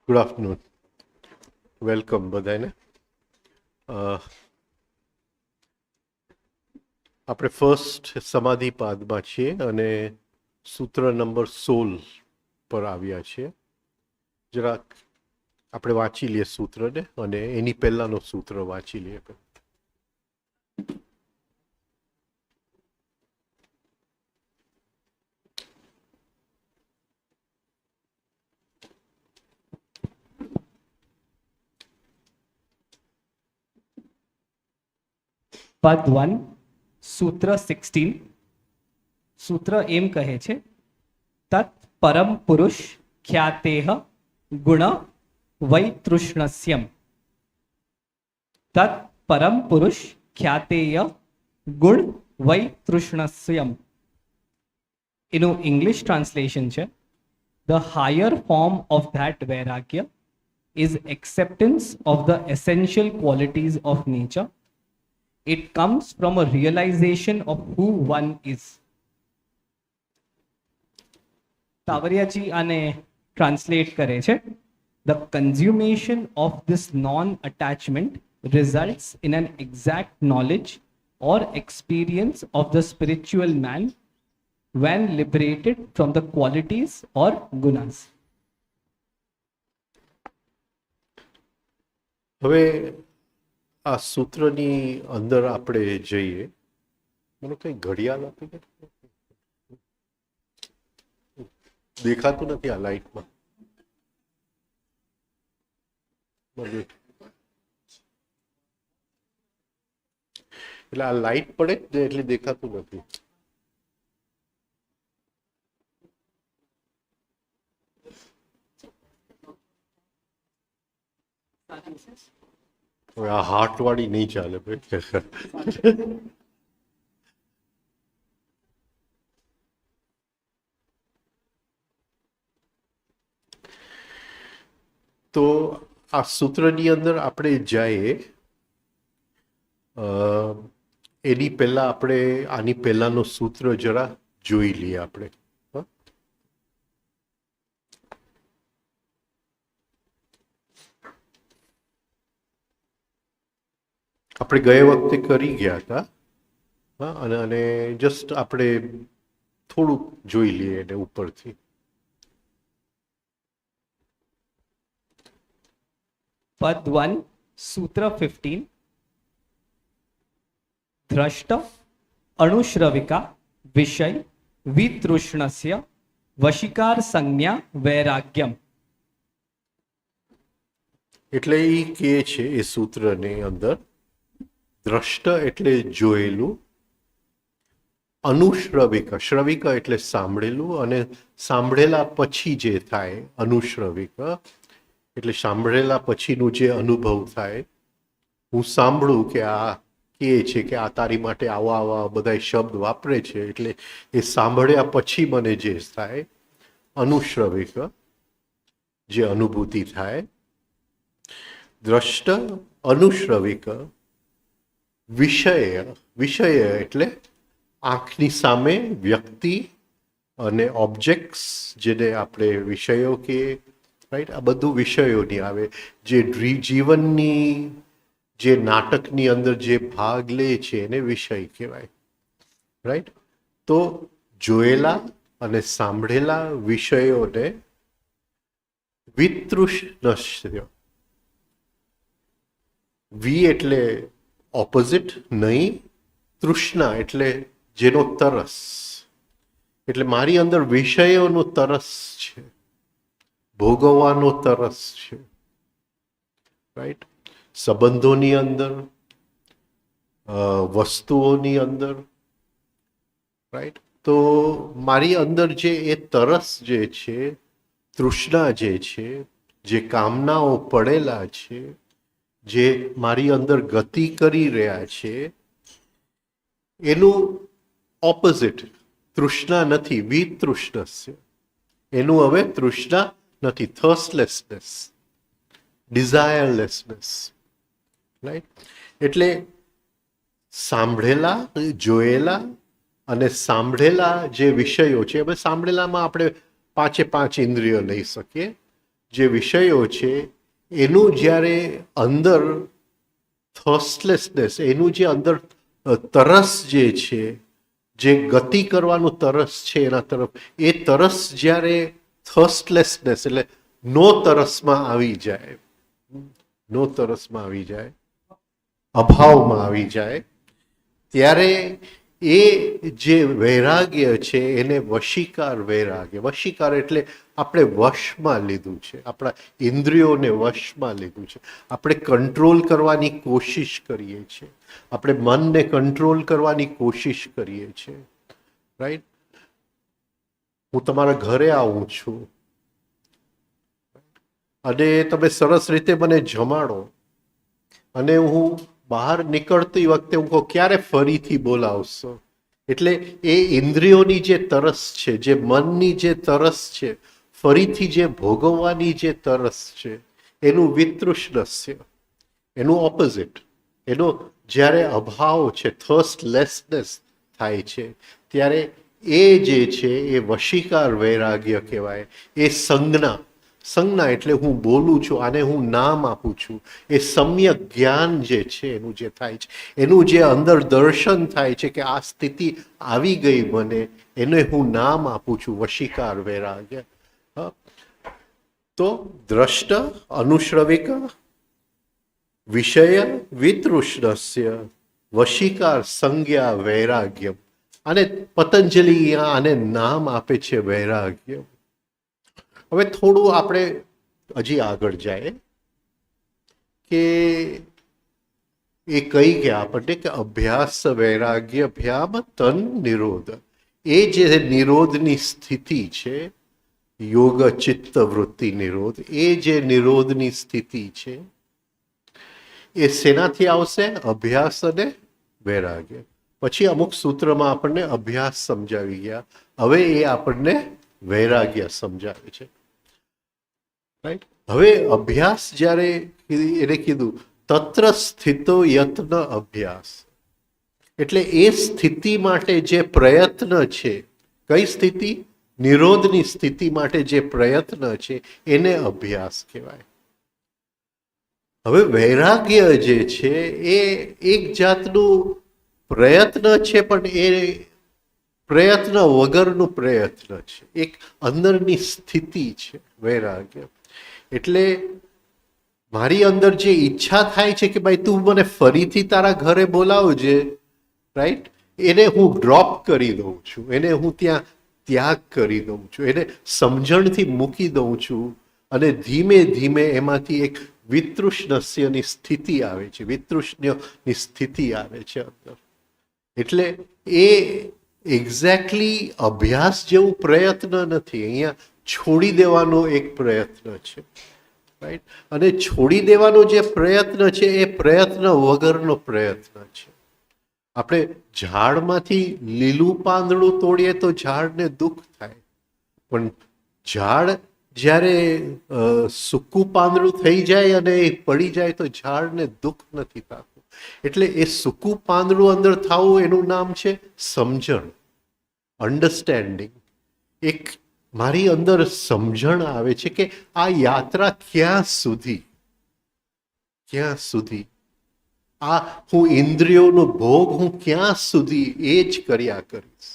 Good afternoon, welcome બધાને. આપણે first સમાધિ પાદમાં છીએ અને સૂત્ર નંબર 16 પર આવ્યા છીએ. જરાક આપણે વાંચી લઈએ સૂત્રને અને એની પહેલાંનો સૂત્ર વાંચી લઈએ. પદ 1 સૂત્ર 16. સૂત્ર એમ કહે છે, તત પરમ પુરુષ ખ્યાતેહ ગુણ વૈતૃષ્ણસ્યમ. તત પરમ પુરુષ ખ્યાતેય ગુણ વૈતૃષ્ણસ્યમ. એનું ઇંગ્લિશ ટ્રાન્સલેશન છે, the higher form of that vairagya is acceptance of the essential qualities of nature. It comes from a realization of who one is. તાવરિયાજી આને ટ્રાન્સલેટ કરે છે, the consummation of this non-attachment results in an exact knowledge or experience of the spiritual man when liberated from the qualities or gunas. હવે આ સૂત્રની અંદર આપણે જઈએ. મને કઈ ઘડિયાળ આપી દે, દેખાતું નથી આ લાઈટમાં. એટલે આ લાઈટ પડે જ એટલે દેખાતું નથી. હવે આ હાર્ટ વાળી નહીં ચાલે ભાઈ. તો આ સૂત્રની અંદર આપણે જઈએ એની પહેલા આપણે આની પહેલાંનો સૂત્ર જરા જોઈ લઈએ આપણે. હ? આપણે ગયા વખતે કરી ગયા હતા. હા, અને જસ્ટ આપણે થોડુંક જોઈ લઈએ એને ઉપરથી. પદ 1 સૂત્ર 15 દ્રષ્ટ અણુશ્રવિકા વિષય વિતૃષ્ણસ્ય વશિકાર સંજ્ઞા વૈરાગ્યમ. એટલે એ કહે છે એ સૂત્રની અંદર દ્રષ્ટ એટલે જોયેલું, અનુશ્રવિકા, શ્રવિકા એટલે સાંભળેલું, અને સાંભળેલા પછી જે થાય અનુશ્રવિકા એટલે સાંભળેલા પછીનું જે અનુભવ થાય. હું સાંભળું કે આ કહે છે કે આ તારી માટે આવા આવા બધા શબ્દ વાપરે છે, એટલે એ સાંભળ્યા પછી મને જે થાય અનુશ્રવિકા, જે અનુભૂતિ થાય. દ્રષ્ટ અનુશ્રવિક વિષય, વિષય એટલે આંખની સામે વ્યક્તિ અને ઓબ્જેક્ટ્સ, જેને આપણે વિષયો કે રાઈટ, આ બધું વિષયોની આવે. જે જીવનની, જે નાટકની અંદર જે ભાગ લે છે એને વિષય કહેવાય. રાઈટ. તો જોયેલા અને સાંભળેલા વિષયોને વિતૃષ્ણસ્ય, વી એટલે ઓપોઝિટ, નહીં, તૃષ્ણા એટલે જેનો તરસ. એટલે મારી અંદર વિષયોનો તરસ છે, ભોગવવાનો તરસ છે. રાઈટ. સંબંધોની અંદર, વસ્તુઓની અંદર. રાઈટ. તો મારી અંદર જે એ તરસ જે છે, તૃષ્ણા જે છે, જે કામનાઓ પડેલા છે, જે મારી અંદર ગતિ કરી રહ્યા છે, એનું ઓપોઝિટ તૃષ્ણા નથી, વિતૃષ્ણસ્ય. એનું હવે તૃષ્ણા નથી, થર્સ્ટલેસનેસ, ડિઝાયરલેસનેસ. રાઈટ. એટલે સાંભળેલા, જોયેલા અને સાંભળેલા જે વિષયો છે, હવે સાંભળેલામાં આપણે 5 ઇન્દ્રિયો લઈ શકીએ. જે વિષયો છે એનું જ્યારે અંદર થર્સ્ટલેસનેસ, એનું જે અંદર તરસ જે છે, જે ગતિ કરવાનું તરસ છે એના તરફ, એ તરસ જ્યારે થર્સ્ટલેસનેસ એટલે નો તરસમાં આવી જાય, નો તરસમાં આવી જાય, અભાવમાં આવી જાય, ત્યારે એ જે વૈરાગ્ય છે એને વશીકાર વૈરાગ્ય. વશીકાર એટલે આપણે વશમાં લીધું છે, આપણા ઇન્દ્રિયોને વશમાં લીધું છે. આપણે કંટ્રોલ કરવાની કોશિશ કરીએ છીએ, આપણે મનને કંટ્રોલ કરવાની કોશિશ કરીએ છીએ. રાઈટ. હું તમારા ઘરે આવું છું અને તમે સરસ રીતે મને જમાડો, અને હું બહાર નીકળતી વખતે હું કહું ક્યારે ફરીથી બોલાવશો. એટલે એ ઇન્દ્રિયોની જે તરસ છે, જે મનની જે તરસ છે, ફરીથી જે ભોગવવાની જે તરસ છે, એનું વિતૃષ્ણસ્ય, એનું ઓપોઝિટ, એનો જ્યારે અભાવ છે, થર્સ્ટલેસનેસ થાય છે, ત્યારે એ જે છે એ વશીકાર વૈરાગ્ય કહેવાય. એ સંજ્ઞા, સંજ્ઞા એટલે હું બોલું છું, આને હું નામ આપું છું. એ સમ્યક જ્ઞાન જે છે એનું જે થાય છે, એનું જે અંદર દર્શન થાય છે કે આ સ્થિતિ આવી ગઈ મને, એને હું નામ આપું છું, વશીકાર વૈરાગ્ય. તો દ્રષ્ટ અનુશ્રવિક વિષય વિતૃષ્ણસ્ય વશીકાર સંજ્ઞા વૈરાગ્યમ. અને પતંજલિ આને નામ આપે છે વૈરાગ્ય. હવે થોડું આપણે હજી આગળ જાય કે એ કહી ગયા આપણને કે અભ્યાસ વૈરાગ્ય ભ્યામ તન નિરોધ. એ જે નિરોધની સ્થિતિ છે, યોગ ચિત્ત વૃત્તિ નિરોધ, એ જે નિરોધની સ્થિતિ છે એ શેનાથી આવશે? અભ્યાસ અને વૈરાગ્ય. પછી અમુક સૂત્રમાં આપણને અભ્યાસ સમજાવી ગયા, હવે એ આપણને વૈરાગ્ય સમજાવે છે. રાઈટ. હવે અભ્યાસ જ્યારે એને કીધું તત્ર સ્થિતો યત્ન અભ્યાસ, એટલે એ સ્થિતિ માટે જે પ્રયત્ન છે કઈ સ્થિતિ? નિરોધની સ્થિતિ માટે જે પ્રયત્ન છે એને અભ્યાસ કહેવાય. હવે વૈરાગ્ય જે છે એ એક જાતનું પ્રયત્ન છે, પણ એ પ્રયત્ન વગરનું પ્રયત્ન છે, એક અંદરની સ્થિતિ છે વૈરાગ્ય. એટલે મારી અંદર જે ઈચ્છા થાય છે કે ભાઈ તું મને ફરીથી તારા ઘરે બોલાવજે, રાઈટ, એને હું ડ્રોપ કરી દઉં છું, એને હું ત્યાં ત્યાગ કરી દઉં છું, એને સમજણથી મૂકી દઉં છું, અને ધીમે ધીમે એમાંથી એક વિતૃષ્ણસ્યની સ્થિતિ આવે છે, વિતૃષ્ણની સ્થિતિ આવે છે અંદર. એટલે એ એક્ઝેક્ટલી અભ્યાસ જેવું પ્રયત્ન નથી, અહીંયા છોડી દેવાનો એક પ્રયત્ન છે, રાઈટ. અને છોડી દેવાનો જે પ્રયત્ન છે એ પ્રયત્ન વગરનો પ્રયત્ન છે. આપણે ઝાડમાંથી લીલું પાંદડું તોડીએ તો ઝાડને દુઃખ થાય, પણ ઝાડ જ્યારે સૂકું પાંદડું થઈ જાય અને એ પડી જાય તો ઝાડને દુઃખ નથી થતું. એટલે એ સૂકું પાંદડું અંદર થવું એનું નામ છે સમજણ, અન્ડરસ્ટેન્ડિંગ. એક મારી અંદર સમજણ આવે છે કે આ યાત્રા ક્યાં સુધી આ હું ઇન્દ્રિયોનો ભોગ હું ક્યાં સુધી એ જ કર્યા કરીશ,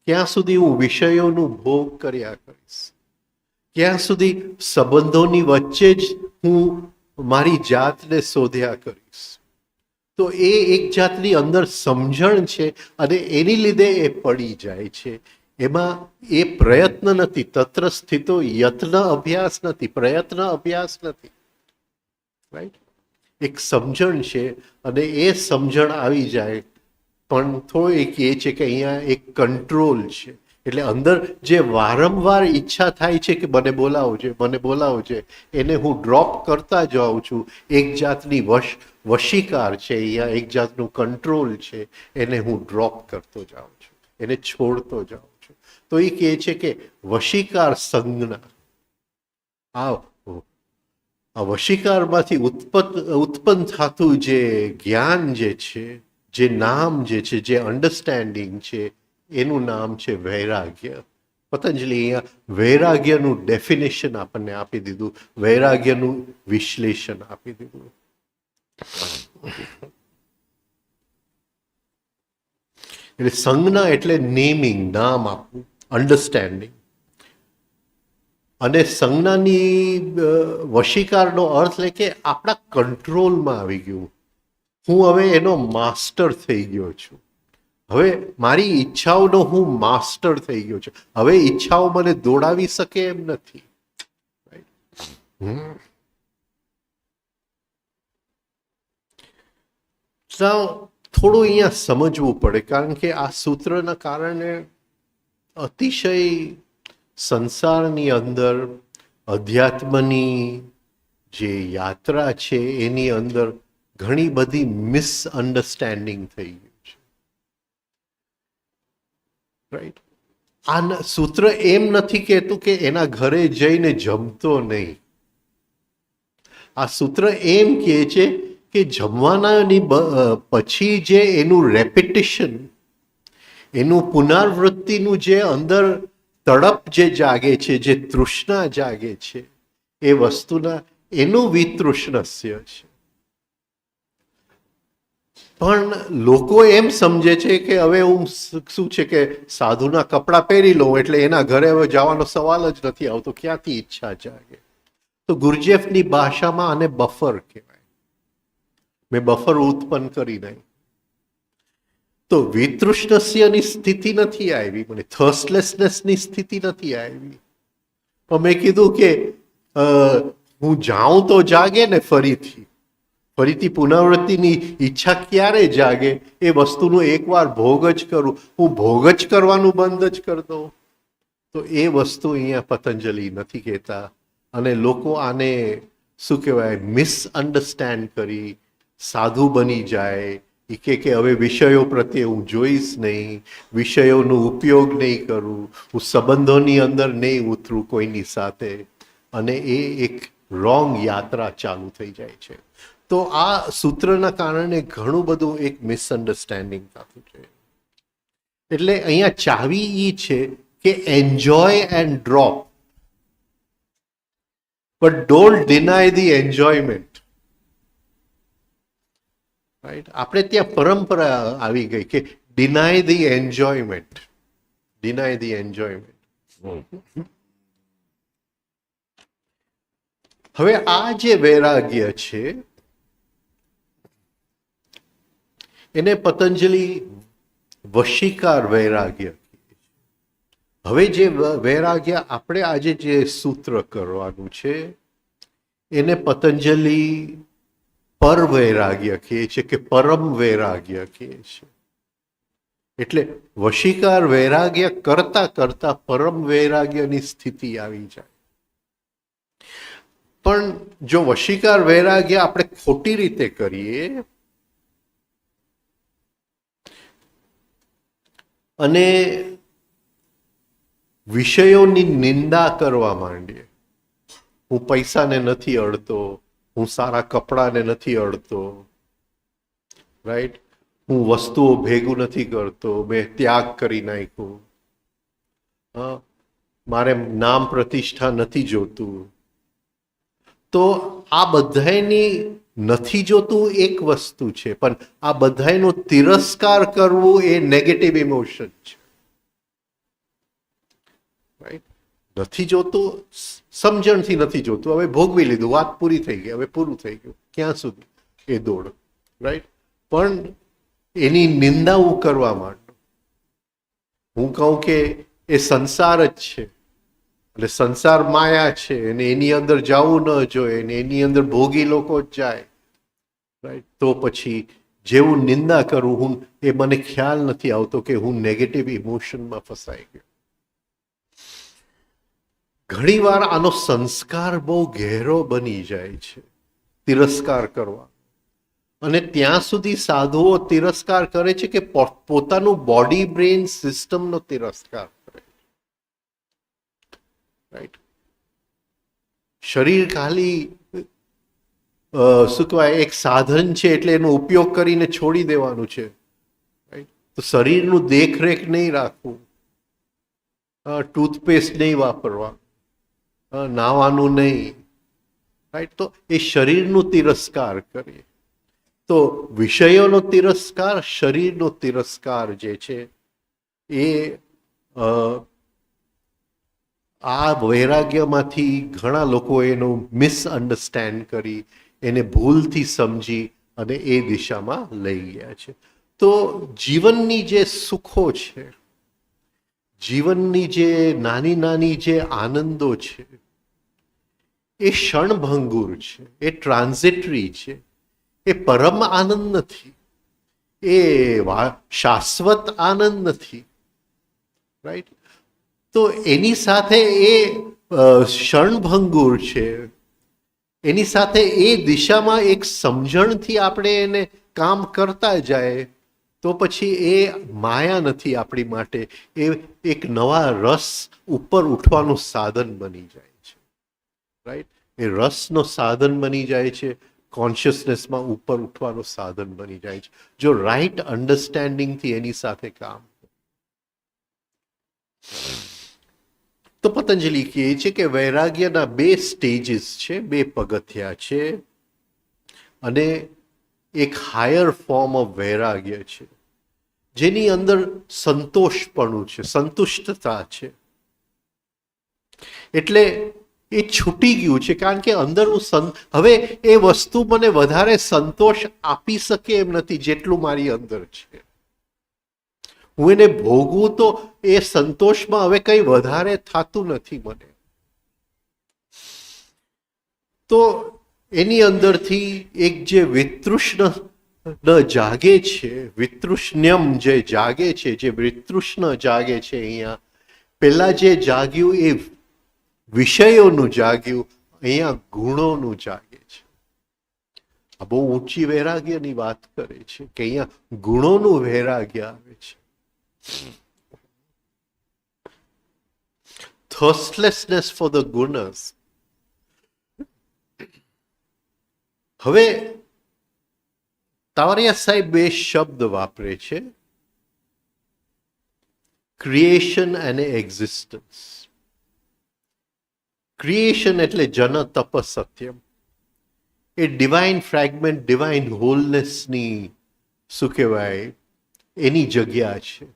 ક્યાં સુધી હું વિષયોનું ભોગ કર્યા કરીશ, ક્યાં સુધી સંબંધોની વચ્ચે જ હું મારી જાતને શોધ્યા કરીશ. તો એ એક જાતની અંદર સમજણ છે, અને એની લીધે એ પડી જાય છે. એમાં એ પ્રયત્ન નથી, તત્ર સ્થિતો યત્ન અભ્યાસ નથી, પ્રયત્ન અભ્યાસ નથી, રાઈટ. એક સમજણ છે, અને એ સમજણ આવી જાય, પણ થોડું એ છે કે અહીંયા એક કંટ્રોલ છે. એટલે અંદર જે વારંવાર ઈચ્છા થાય છે કે મને બોલાવજે, એને હું ડ્રોપ કરતા જાઉં છું. એક જાતની વશીકાર છે અહીંયા, એક જાતનું કંટ્રોલ છે, એને હું ડ્રોપ કરતો જાઉં છું, એને છોડતો જાઉં છું. તો એ કહે છે કે વશીકાર સંજ્ઞા, આ વશીકારમાંથી ઉત્પન્ન થતું જે જ્ઞાન જે છે, જે નામ જે છે, જે અન્ડરસ્ટેન્ડિંગ છે, એનું નામ છે વૈરાગ્ય. પતંજલિ અહીંયા વૈરાગ્યનું ડેફિનેશન આપણને આપી દીધું, વૈરાગ્યનું વિશ્લેષણ આપી દીધું. એટલે સંજ્ઞા એટલે નેમિંગ, નામ આપવું, અન્ડરસ્ટેન્ડિંગ. અને સંજ્ઞાની વશીકારનો અર્થ લે કે આપણા કંટ્રોલમાં આવી ગયું, હું હવે એનો માસ્ટર થઈ ગયો છું. હવે મારી ઈચ્છાઓનો હું માસ્ટર થઈ ગયો છું. હવે ઈચ્છાઓ મને દોડાવી શકે એમ નથી. થોડું અહીંયા સમજવું પડે, કારણ કે આ સૂત્રના કારણે અતિશય સંસારની અંદર અધ્યાત્મની જે યાત્રા છે એની અંદર ઘણી બધી મિસઅન્ડરસ્ટેન્ડિંગ થઈ ગઈ છે, રાઈટ. આ સૂત્ર એમ નથી કહેતું કે એના ઘરે જઈને જમતો નહીં. આ સૂત્ર એમ કહે છે કે જમવાનાની પછી જે એનું રેપિટેશન, એનું પુનરાવૃત્તિનું જે અંદર તડપ જે જાગે છે, જે તૃષ્ણા જાગે છે, એ વસ્તુના એનું વિતૃષ્ણસ્ય છે. પણ લોકો એમ સમજે છે કે હવે હું શું છે કે સાધુના કપડાં પહેરી લઉં એટલે એના ઘરે હવે જવાનો સવાલ જ નથી આવતો, ક્યાંથી ઈચ્છા જાગે. તો ગુરજેફની ભાષામાં આને બફર કહેવાય. મેં બફર ઉત્પન્ન કરી નહીં. તો વિતૃષ્ણસ્યની સ્થિતિ નથી આવી, મને થર્સ્ટલેસનેસની સ્થિતિ નથી આવી. પણ મેં કીધું કે હું જાઉં તો જાગે ને ફરીથી પુનરાવૃત્તિની ઈચ્છા ક્યારે જાગે? એ વસ્તુનો એકવાર ભોગ જ કરું, હું ભોગ જ કરવાનું બંધ જ કરી દઉં. તો એ વસ્તુ અહીંયા પતંજલિ નથી કહેતા. અને લોકો આને શું કહેવાય, મિસઅન્ડરસ્ટેન્ડ કરી સાધુ બની જાય. એ કે હવે વિષયો પ્રત્યે હું જોઈશ નહીં, વિષયોનો ઉપયોગ નહીં કરું, હું સંબંધોની અંદર નહીં ઉતરું કોઈની સાથે, અને એ એક રોંગ યાત્રા ચાલુ થઈ જાય છે. તો આ સૂત્રના કારણે ઘણું બધું એક મિસઅન્ડરસ્ટેન્ડિંગ થતું છે. એટલે અહીંયા ચાવી ઈ છે કે enjoy and drop, but don't deny the enjoyment. Right? આપણે ત્યાં પરંપરા આવી ગઈ કે deny the enjoyment, deny the enjoyment. હવે આ જે વૈરાગ્ય છે એને પતંજલિ વશીકાર વૈરાગ્ય. હવે જે વૈરાગ્ય આપણે આજે જે સૂત્ર કરવાનું છે એને પતંજલિ પર વૈરાગ્ય કહે છે કે પરમ વૈરાગ્ય કહે છે. એટલે વશીકાર વૈરાગ્ય કરતા કરતા પરમ વૈરાગ્યની સ્થિતિ આવી જાય. પણ જો વશીકાર વૈરાગ્ય આપણે ખોટી રીતે કરીએ અને વિષયોની નિંદા કરવા માંડીએ, હું પૈસાને નથી અડતો, હું સારા કપડાને નથી અડતો, રાઈટ, હું વસ્તુઓ ભેગું નથી કરતો, મેં ત્યાગ કરી નાખ્યું, મારે નામ પ્રતિષ્ઠા નથી જોતું, તો આ બધાની નથી જોતું એક વસ્તુ છે, પણ આ બધાનો તિરસ્કાર કરવું એ નેગેટિવ ઇમોશન છે. રાઈટ? નથી જોતું, સમજણથી નથી જોતું, હવે ભોગવી લીધું, વાત પૂરી થઈ ગઈ, હવે પૂરું થઈ ગયું, ક્યાં સુધી એ દોડ. રાઈટ? પણ એની નિંદા હું કરવા માંડું, હું કહું કે એ સંસાર જ છે, એટલે સંસાર માયા છે અને એની અંદર જવું ન જોઈએ ને એની અંદર ભોગી લોકો જ જાય. રાઈટ? તો પછી જેવું નિંદા કરું હું, એ મને ખ્યાલ નથી આવતો કે હું નેગેટિવ ઇમોશનમાં ફસાઈ ગયો. ઘણીવાર આનો સંસ્કાર બહુ ગહેરો બની જાય છે, તિરસ્કાર કરવા. અને ત્યાં સુધી સાધુઓ તિરસ્કાર કરે છે કે પોતાનું બોડી બ્રેન સિસ્ટમનો તિરસ્કાર કરે. રાઈટ? શરીર ખાલી શું કહેવાય એક સાધન છે એટલે એનો ઉપયોગ કરીને છોડી દેવાનું છે. રાઈટ? તો શરીરનું દેખરેખ નહીં રાખવું, ટૂથપેસ્ટ નહીં વાપરવા, નાવાનું નહીં. રાઈટ? તો એ શરીરનું તિરસ્કાર કરીએ. તો વિષયોનો તિરસ્કાર, શરીરનો તિરસ્કાર જે છે એ આ વૈરાગ્યમાંથી ઘણા લોકો એનું મિસઅન્ડરસ્ટેન્ડ કરી, એને ભૂલથી સમજી અને એ દિશામાં લઈ ગયા છે. તો જીવનની જે સુખો છે, જીવનની જે નાની નાની જે આનંદો છે એ ક્ષણભંગુર છે, એ ટ્રાન્ઝિટરી છે, એ પરમ આનંદ નથી, એ શાશ્વત આનંદ નથી. રાઈટ? તો એની સાથે એ ક્ષણભંગુર છે, એની સાથે એ દિશામાં એક સમજણથી આપણે એને કામ કરતા જાય તો પછી એ માયા નથી આપણી માટે, એ એક નવા રસ ઉપર ઉઠવાનું સાધન બની જાય છે. રાઈટ? એ રસનો સાધન બની જાય છે, કોન્શિયસનેસમાં ઉપર ઉઠવાનું સાધન બની જાય છે, જો રાઈટ અન્ડરસ્ટેન્ડિંગથી એની સાથે કામ. તો પતંજલિ કહે છે કે વૈરાગ્યના બે સ્ટેજીસ છે, બે પગથિયા છે, અને એક હાયર ફોર્મ ઓફ વૈરાગ્ય છે જેની અંદર સંતોષપણું છે, સંતુષ્ટતા છે. એટલે એ છૂટી ગયું છે, કારણ કે અંદરનું હવે એ વસ્તુ મને વધારે સંતોષ આપી શકે એમ નથી જેટલું મારી અંદર છે. હું એને ભોગવું તો એ સંતોષમાં હવે કંઈ વધારે થતું નથી મને. તો એની અંદરથી એક જે વિતૃષ્ણ જાગે છે, વિતૃષ્ણ્યમ જે જાગે છે, જે વિતૃષ્ણ જાગે છે, અહીંયા પહેલા જે જાગ્યું એ વિષયોનું જાગ્યું, અહીંયા ગુણોનું જાગે છે. આ બહુ ઊંચી વૈરાગ્યની વાત કરે છે કે અહીંયા ગુણોનું વૈરાગ્ય આવે છે. Thirstlessness for the gunas. હવે તાવરિયા સાહેબ બે શબ્દ વાપરે છે, ક્રિએશન અને એક્ઝિસ્ટન્સ. ક્રિએશન એટલે જન તપ સત્યમ. એ ડિવાઇન ફ્રેગમેન્ટ, ડિવાઇન હોલનેસની શું કહેવાય એની જગ્યા છે,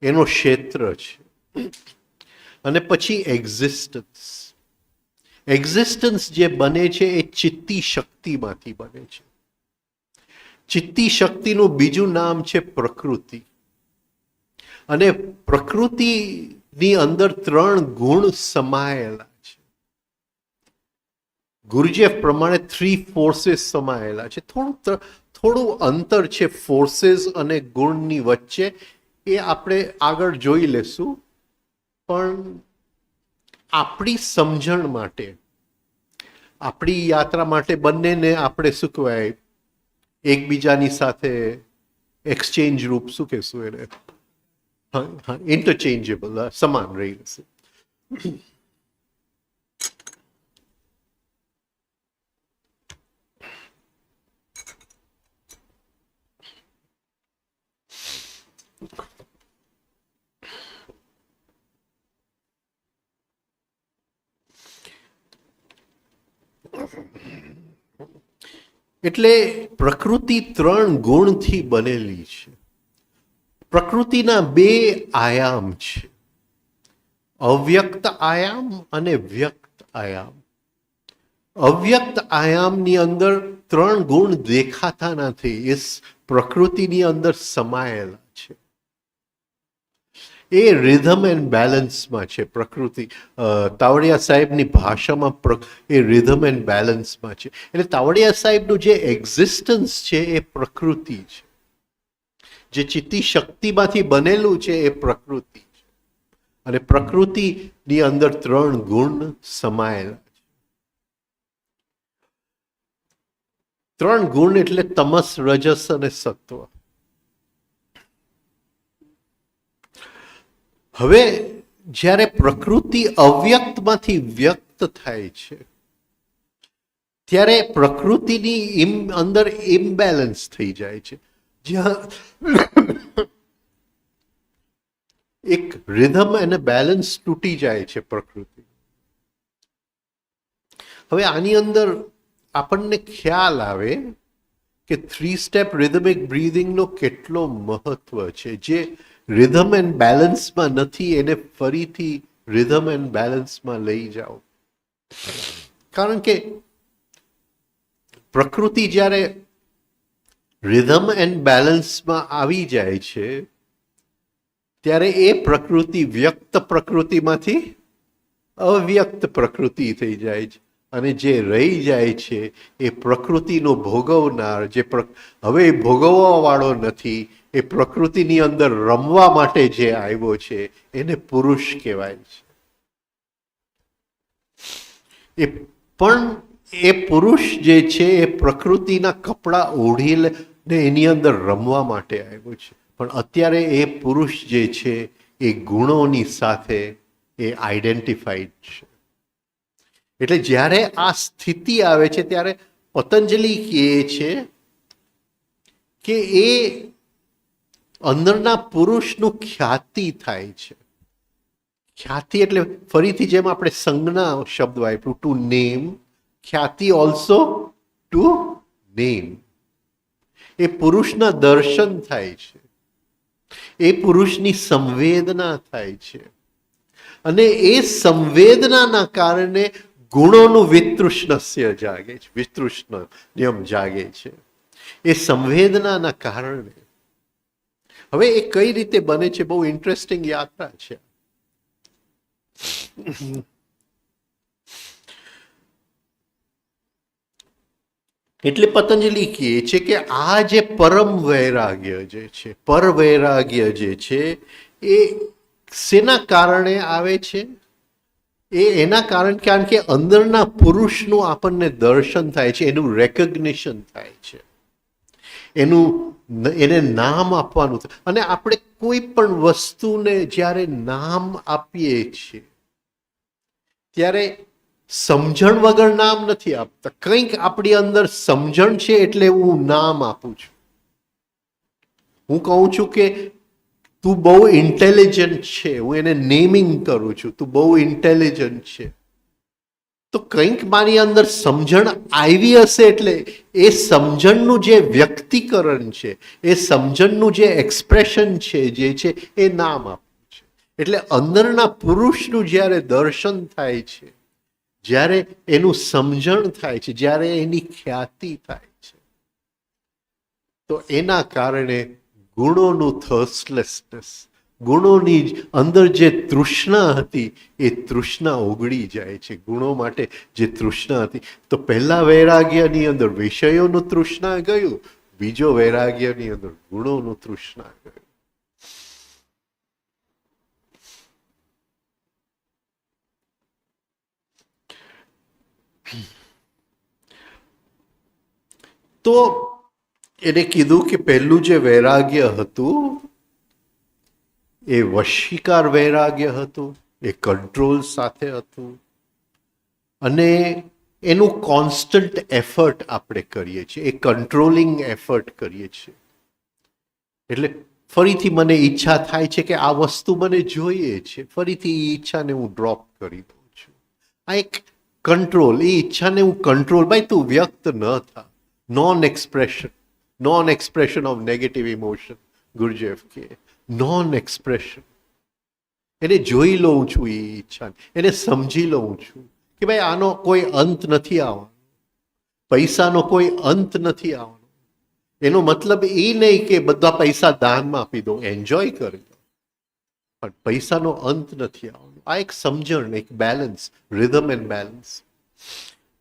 એનો ક્ષેત્ર છે. અને પછી એક્ઝિસ્ટન્સ. એક્ઝિસ્ટન્સ જે બને છે એ ચિત્તી શક્તિમાંથી બને છે. ચિત્તી શક્તિનું બીજું નામ છે પ્રકૃતિ. અને પ્રકૃતિની અંદર 3 ગુણ સમાયેલા છે. ગુરુજીએફ પ્રમાણે 3 ફોર્सेस સમાયેલા છે. થોડું અંતર છે ફોર્सेस અને ગુણની વચ્ચે, એ આપણે આગળ જોઈ લેશું. પણ આપણી સમજણ માટે, આપણી યાત્રા માટે બંનેને આપણે શું કહેવાય એકબીજાની સાથે એક્સચેન્જ રૂપ શું કહેશું એને, ઇન્ટરચેન્જેબલ, સમાન રહી જશે. એટલે પ્રકૃતિ 3 ગુણથી બનેલી છે. પ્રકૃતિના 2 આયામ છે, અવ્યક્ત આયામ અને વ્યક્ત આયામ. અવ્યક્ત આયામની અંદર 3 ગુણ દેખાતા નથી, એ પ્રકૃતિની અંદર સમાયેલા છે. એ રિધમ એન્ડ બેલેન્સમાં છે પ્રકૃતિ. તાવડિયા સાહેબની ભાષામાં એ રિધમ એન્ડ બેલેન્સમાં છે. એટલે તાવડિયા સાહેબનું જે એક્ઝિસ્ટન્સ છે એ પ્રકૃતિ છે, જે ચિત્તી શક્તિમાંથી બનેલું છે એ પ્રકૃતિ છે. અને પ્રકૃતિની અંદર 3 ગુણ સમાયેલા છે. 3 ગુણ એટલે તમસ, રજસ અને સત્વ. હવે જ્યારે પ્રકૃતિ અવ્યક્તમાંથી વ્યક્ત થાય છે ત્યારે પ્રકૃતિની અંદર ઇમ્બેલેન્સ થઈ જાય છે, જ્યાં એક રિધમ અને બેલેન્સ તૂટી જાય છે પ્રકૃતિ. હવે આની અંદર આપણને ખ્યાલ આવે કે 3 સ્ટેપ રિધમિક બ્રીધિંગનો કેટલો મહત્વ છે. જે રિધમ એન્ડ બેલેન્સમાં નથી એને ફરીથી રિધમ એન્ડ બેલેન્સમાં લઈ જાઓ. કારણ કે પ્રકૃતિ જ્યારે રિધમ એન્ડ બેલેન્સમાં આવી જાય છે ત્યારે એ પ્રકૃતિ વ્યક્ત પ્રકૃતિમાંથી અવ્યક્ત પ્રકૃતિ થઈ જાય છે. અને જે રહી જાય છે એ પ્રકૃતિનો ભોગવનાર, જે હવે ભોગવવા વાળો નથી, એ પ્રકૃતિની અંદર રમવા માટે જે આવ્યો છે એને પુરુષ કહેવાય છે. એ પણ એ પુરુષ જે છે એ પ્રકૃતિના કપડાં ઓઢીને એની અંદર રમવા માટે આવ્યો છે. પણ અત્યારે એ પુરુષ જે છે એ ગુણોની સાથે એ આઈડેન્ટિફાઈડ છે. એટલે જ્યારે આ સ્થિતિ આવે છે ત્યારે પતંજલિ કહે છે કે એ અંદરના પુરુષનું ખ્યાતિ થાય છે. ખ્યાતિ એટલે ફરીથી જેમ આપણે સંજ્ઞા શબ્દ વાપર્યું, ટુ નેમ, ખ્યાતિ ઓલ્સો ટુ નેમ. એ પુરુષના દર્શન થાય છે, એ પુરુષની સંવેદના થાય છે. અને એ સંવેદનાના કારણે ગુણોનું વિતૃષ્ણસ્ય જાગે છે, વિતૃષ્ણ નિયમ જાગે છે. એ સંવેદનાના કારણે. હવે એ કઈ રીતે બને છે, બહુ ઇન્ટરેસ્ટિંગ યાત્રા છે. એટલે પતંજલિ કહે છે કે આ જે પરમ વૈરાગ્ય જે છે, પર વૈરાગ્ય જે છે એ શેના કારણે આવે છે? એના કારણ કે અંદરના પુરુષનું આપણને દર્શન થાય છે, એનું રેકગ્નિશન થાય છે, એને નામ આપવાનું. અને આપણે કોઈ પણ વસ્તુને જ્યારે નામ આપીએ છીએ ત્યારે સમજણ વગર નામ નથી આપતા. કંઈક આપણી અંદર સમજણ છે એટલે હું નામ આપું છું. હું કહું છું કે તું બહુ ઇન્ટેલિજન્ટ છે, હું એને નેમિંગ કરું છું, તું બહુ ઇન્ટેલિજન્ટ છે, તો કંઈક મારી અંદર સમજણ આવી હશે, એટલે એ સમજણનું જે વ્યક્તિકરણ છે, એ સમજણનું જે એક્સપ્રેશન છે, જે છે એ નામ આપ્યું છે. એટલે અંદરના પુરુષનું જ્યારે દર્શન થાય છે, જ્યારે એનું સમજણ થાય છે, જ્યારે એની ખ્યાતિ થાય છે, તો એના કારણે ગુણોનું થર્સ્ટલેસનેસ, ગુણોની અંદર જે તૃષ્ણા હતી એ તૃષ્ણા ઓગળી જાય છે. ગુણો માટે જે તૃષ્ણા હતી, તો પહેલા વૈરાગ્યની અંદર વિષયોનું તૃષ્ણા ગયું, બીજો વૈરાગ્યની અંદર ગુણોનું તૃષ્ણા ગયું. તો એને કીધું કે પહેલું જે વૈરાગ્ય હતું એ વશીકાર વૈરાગ્ય હતું, એ કંટ્રોલ સાથે હતું, અને એનું કોન્સ્ટન્ટ એફર્ટ આપણે કરીએ છીએ, એ કંટ્રોલિંગ એફર્ટ કરીએ છીએ. એટલે ફરીથી મને ઈચ્છા થાય છે કે આ વસ્તુ મને જોઈએ છે, ફરીથી એ ઈચ્છાને હું ડ્રોપ કરી દઉં છું. આ એક કંટ્રોલ, એ ઈચ્છાને હું કંટ્રોલ, ભાઈ તું વ્યક્ત ન થા, non expression of negative emotion, Gurdjieff કે નોન એક્સપ્રેશન. એને જોઈ લઉં છું, એ ઈચ્છાને એને સમજી લઉં છું કે ભાઈ આનો કોઈ અંત નથી આવવાનો, પૈસાનો કોઈ અંત નથી આવવાનો. એનો મતલબ એ નહીં કે બધા પૈસા દાનમાં આપી દો, એન્જોય કરી દો, પણ પૈસાનો અંત નથી આવવાનો. આ એક સમજણ, એક બેલેન્સ, રિધમ એન્ડ બેલેન્સ.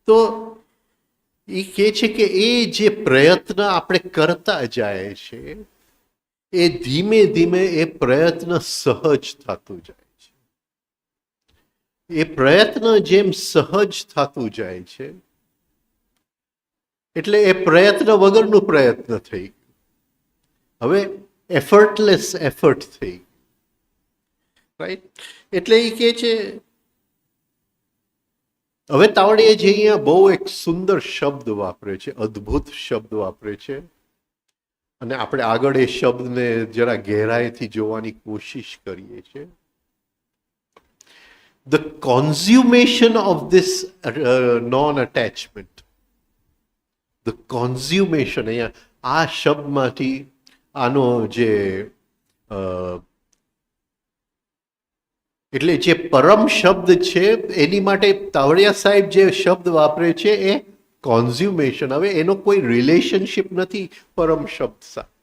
તો એ કહે છે કે એ જે પ્રયત્ન આપણે કરતા જાય છે, એ ધીમે ધીમે એ પ્રયત્ન સહજ થતું જાય છે. એ પ્રયત્ન જેમ સહજ થતું જાય છે, એટલે એ પ્રયત્ન વગરનું પ્રયત્ન થઈ ગયું. હવે એફર્ટલેસ એફર્ટ થઈ ગયું, રાઈટ? એટલે એ કહે છે, હવે તાવડીએ જે અહીંયા બહુ એક સુંદર શબ્દ વાપરે છે, અદ્ભુત શબ્દ વાપરે છે, અને આપણે આગળ એ શબ્દને જરા ગહેરાઈથી જોવાની કોશિશ કરીએ છીએ. The consummation of this non attachment, the consummation, અહીંયા આ શબ્દમાંથી આનો જે એટલે જે પરમ શબ્દ છે, એની માટે તાવડિયા સાહેબ જે શબ્દ વાપરે છે એ કોન્ઝ્યુમેશન. હવે એનો કોઈ રિલેશનશિપ નથી પરમ શબ્દ સાથે.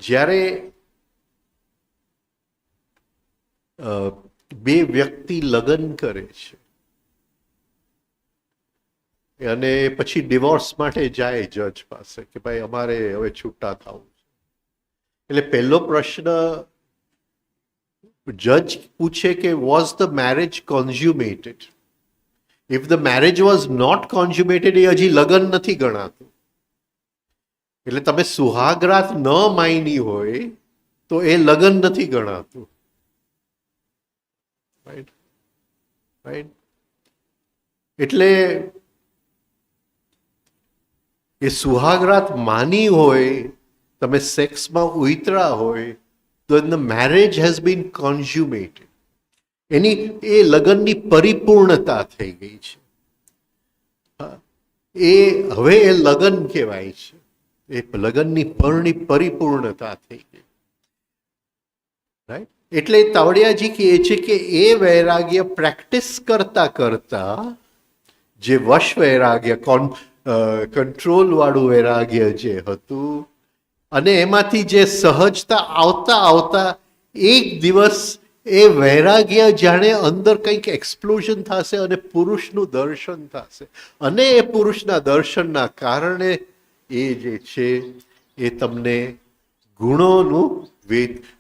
જ્યારે બે વ્યક્તિ લગ્ન કરે છે અને પછી ડિવોર્સ માટે જાય જજ પાસે કે ભાઈ અમારે હવે છૂટા થવું છે, એટલે પહેલો પ્રશ્ન જજ પૂછે કે was the marriage consummated? If the marriage was not consummated, એ હજી લગ્ન નથી ગણાતું. એટલે તમે સુહાગરાત ન માયની હોય તો એ લગ્ન નથી ગણાતું, રાઈટ? રાઈટ? એટલે એ સુહાગરાત માની હોય, તમે સેક્સમાં ઉતરા હોય, તો ધ મેરેજ હેઝ બીન કોન્ઝ્યુમેટેડ. એની એ લગ્નની પરિપૂર્ણતા થઈ ગઈ છે. એ હવે એ લગ્ન કહેવાય છે, એ લગ્નની પરિપૂર્ણતા થઈ ગઈ, રાઈટ? એટલે તાવડિયાજી કહે છે કે એ વૈરાગ્ય પ્રેક્ટિસ કરતા કરતા, જે વશ વૈરાગ્ય, કંટ્રોલ વાળું વૈરાગ્ય જે હતું, અને એમાંથી જે સહજતા આવતા આવતા એક દિવસ એ વૈરાગ્ય જાણે અંદર કંઈક એક્સપ્લોઝન થશે અને પુરુષનું દર્શન થશે, અને એ પુરુષના દર્શનના કારણે એ જે છે એ તમને ગુણોનું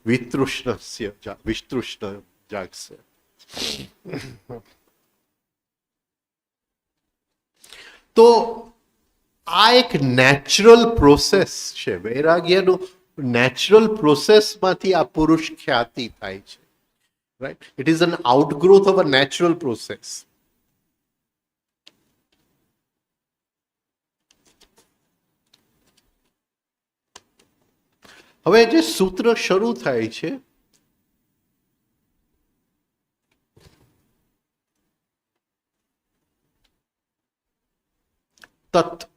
વિતૃષ્ણ જાગશે. તો આ એક નેચરલ પ્રોસેસ છે, વૈરાગ્યનું નેચરલ પ્રોસેસમાંથી આ પુરુષ ખ્યાતિ થાય છે, right? It is an outgrowth of a natural process. હવે જે સૂત્ર શરૂ થાય છે તત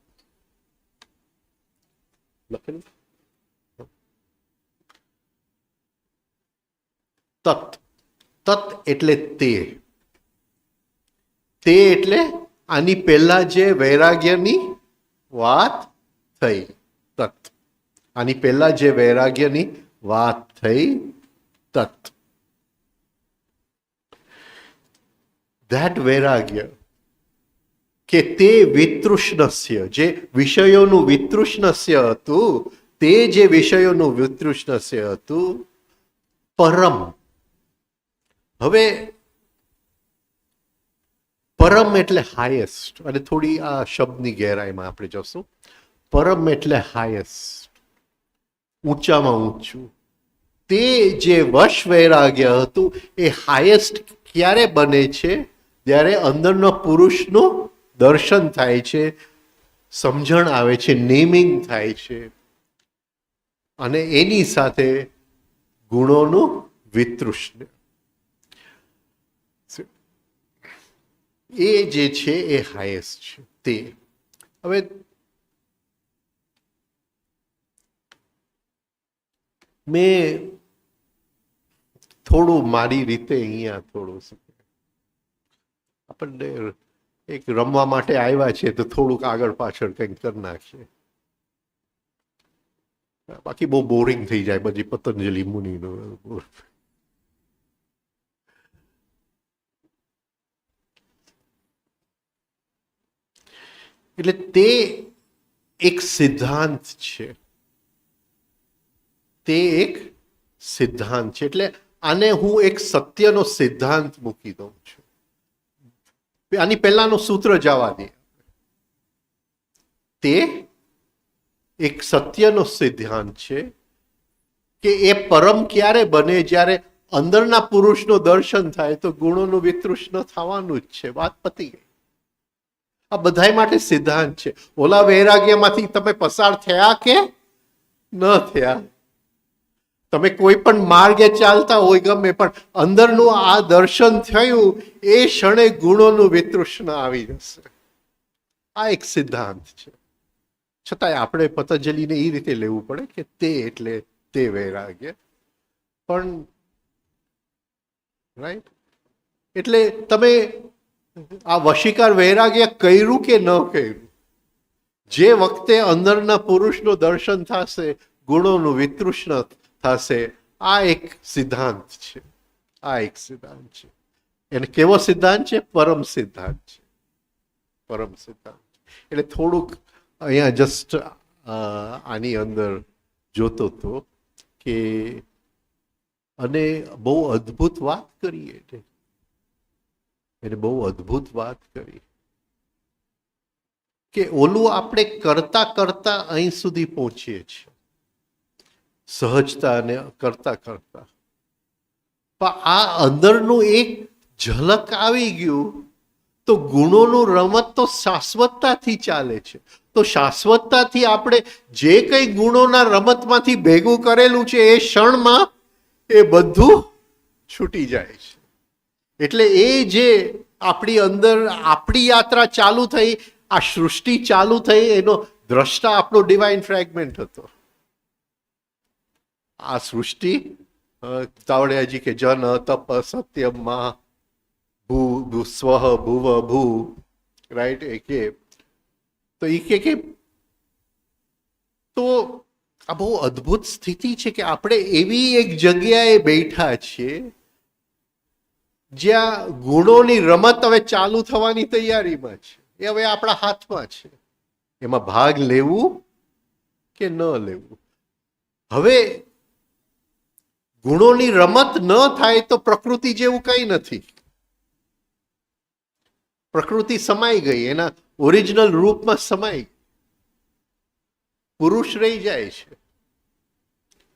લખેલું તત તત એટલે તે એટલે આની પહેલા જે વૈરાગ્યની વાત થઈ તત આની પહેલા જે વૈરાગ્યની વાત થઈ તત ધેટ વૈરાગ્ય કે તે વિતૃષ્ણસ્ય જે વિષયોનું વિતૃષ્ણસ્ય હતું તે જે વિષયોનું વિતૃષ્ણસ્ય હતું પરમ હવે પરમ એટલે હાઈએસ્ટ અને થોડી આ શબ્દની ગહેરાઈમાં આપણે જોશું પરમ એટલે હાઈએસ્ટ ઊંચામાં ઊંચું તે જે વશ વૈરાગ્ય હતું એ હાઈએસ્ટ ક્યારે બને છે જ્યારે અંદરનો પુરુષનું દર્શન થાય છે સમજણ આવે છે નેમિંગ થાય છે અને એની સાથે ગુણોનું વિતૃષ્ણ એ જે છે એ હાઈએસ્ટ છે તે હવે મેં થોડું મારી રીતે અહીંયા થોડું આપણને એક રમવા માટે આવ્યા છે તો થોડુંક આગળ પાછળ કંઈક કરી નાખીએ બાકી બહુ બોરિંગ થઈ જાય પછી પતંજલિ મુનિનું એટલે તે એક સિદ્ધાંત છે તે એક સિદ્ધાંત છે એટલે આને હું એક સત્યનો સિદ્ધાંત મૂકી દઉં છું આની પહેલાનું સૂત્ર જવા દે તે એક સત્યનો સિદ્ધાંત છે કે એ પરમ ક્યારે બને જ્યારે અંદરના પુરુષનું દર્શન થાય તો ગુણોનું વિતૃષ્ણ થવાનું જ છે વાત પતી ગઈ આ બધાય માટે સિદ્ધાંત છે ઓલા વૈરાગ્યમાંથી તમે પસાર થયા કે ન થયા તમે કોઈ પણ માર્ગે ચાલતા હોય ગમે પણ અંદરનું આ દર્શન થયું એ ક્ષણે ગુણોનું વિતૃષ્ણ આવી જશે આ એક સિદ્ધાંત છે છતાંય આપણે પતંજલિને એ રીતે લેવું પડે કે તે એટલે તે વૈરાગ્ય પણ રાઈટ એટલે તમે આ વશીકાર વૈરાગ્ય કર્યું કે ન કર્યું જે વખતે અંદરના પુરુષનું દર્શન થશે ગુણોનું વિતૃષ્ણ થશે આ એક સિદ્ધાંત છે આ એક સિદ્ધાંત છે એને કેવો સિદ્ધાંત છે પરમ સિદ્ધાંત છે પરમ સિદ્ધાંત એટલે થોડુંક અહીંયા જસ્ટ આની અંદર જોતો હતો કે અને બહુ અદ્ભુત વાત કરી એને બહુ અદ્ભુત વાત કરી કે ઓલું આપણે કરતા કરતા અહીં સુધી પહોંચીએ છીએ સહજતા અને કરતા કરતા પણ આ અંદરનું એક ઝલક આવી ગયું તો ગુણોનું રમત તો શાશ્વતતાથી ચાલે છે તો શાશ્વતતાથી આપણે જે કંઈ ગુણોના રમતમાંથી ભેગું કરેલું છે એ ક્ષણમાં એ બધું છૂટી જાય છે એટલે એ જે આપણી અંદર આપણી યાત્રા ચાલુ થઈ આ સૃષ્ટિ ચાલુ થઈ એનો દ્રષ્ટા આપણો ડિવાઇન ફ્રેગમેન્ટ હતો આ સૃષ્ટિ તાવડિયાજી કે જન તપ સત્યમાં ભૂ સ્વ ભુવ ભૂ રાઈટ એ કે તો એ કે તો આ બહુ અદ્ભુત સ્થિતિ છે કે આપણે એવી એક જગ્યાએ બેઠા છીએ જ્યાં ગુણોની રમત હવે ચાલુ થવાની તૈયારીમાં છે એ હવે આપણા હાથમાં છે એમાં ભાગ લેવું કે ન લેવું હવે ગુણોની રમત ન થાય તો પ્રકૃતિ જેવું કંઈ નથી પ્રકૃતિ સમાઈ ગઈ એના ઓરિજિનલ રૂપમાં સમાઈ પુરુષ રહી જાય છે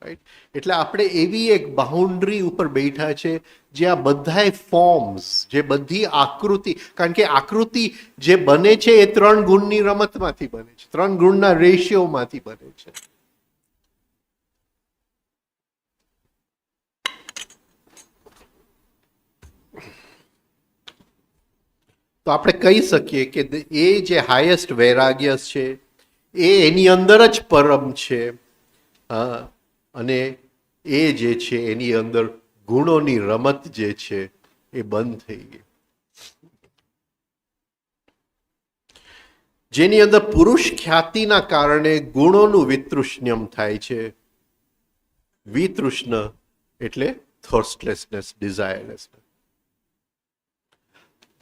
રાઈટ એટલે આપણે એવી એક બાઉન્ડ્રી ઉપર બેઠા છે જ્યાં બધાય ફોર્મ્સ જે બધી આકૃતિ કારણ કે આકૃતિ જે બને છે એ 3 ગુણની રમતમાંથી બને છે 3 ગુણના રેશિયોમાંથી બને છે તો આપણે કહી શકીએ કે એ જે હાઈએસ્ટ વૈરાગ્ય છે એ એની અંદર જ પરમ છે. અને એ જે છે એની અંદર ગુણોની રમત જે છે એ બંધ થઈ ગઈ. જેની અંદર પુરુષ ખ્યાતિના કારણે ગુણોનું વિતૃષ્ણ્યમ થાય છે. વિતૃષ્ણ એટલે થર્સ્ટલેસનેસ, ડિઝાયરલેસનેસ.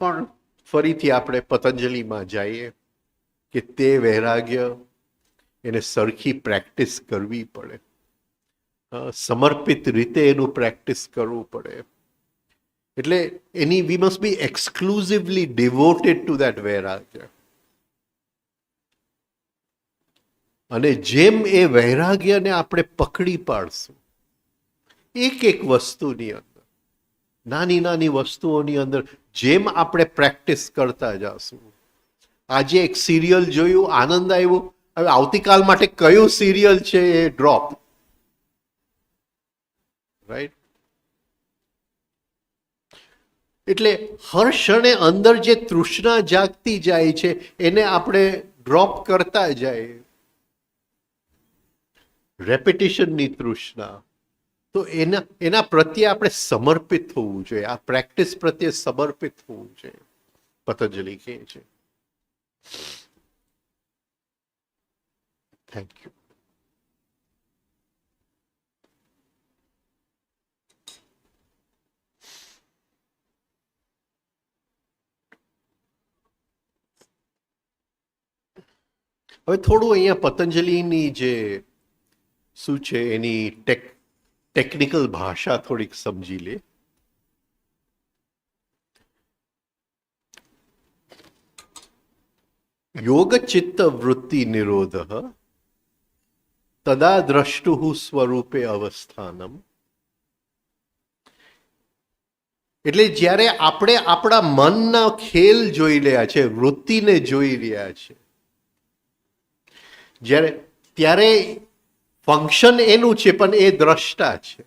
પણ ફરીથી આપણે પતંજલિમાં જઈએ કે તે વૈરાગ્ય એને સરખી પ્રેક્ટિસ કરવી પડે, સમર્પિત રીતે એનું પ્રેક્ટિસ કરવું પડે. એટલે એની we must be exclusively devoted to that vairagya. અને જેમ એ વૈરાગ્યને આપણે પકડી પાડશું એક એક વસ્તુની અંદર, નાની નાની વસ્તુઓની અંદર જેમ આપણે પ્રેક્ટિસ કરતા જશું. આજે એક સિરિયલ જોયું, આનંદ આવ્યો, હવે આવતીકાલ માટે કયું સિરિયલ છે એ ડ્રોપ. રાઈટ? એટલે હર ક્ષણે અંદર જે તૃષ્ણા જાગતી જાય છે એને આપણે ડ્રોપ કરતા જાય. રેપિટિશનની તૃષ્ણા, તો એના પ્રત્યે આપણે સમર્પિત થવું જોઈએ. આ પ્રેક્ટિસ પ્રત્યે સમર્પિત થવું જોઈએ, પતંજલિ કહે છે. Thank you. હવે થોડું અહીંયા પતંજલિની જે શું છે એની ટેકનિકલ ભાષા થોડીક સમજી લે. યોગ ચિત્ત વૃત્તિ નિરોધ તદા દ્રષ્ટુ સ્વરૂપે અવસ્થાનમ. એટલે જ્યારે આપણે આપણા મનના ખેલ જોઈ રહ્યા છે, વૃત્તિને જોઈ રહ્યા છે, ત્યારે ફંક્શન એનું છે પણ એ દ્રષ્ટા છે.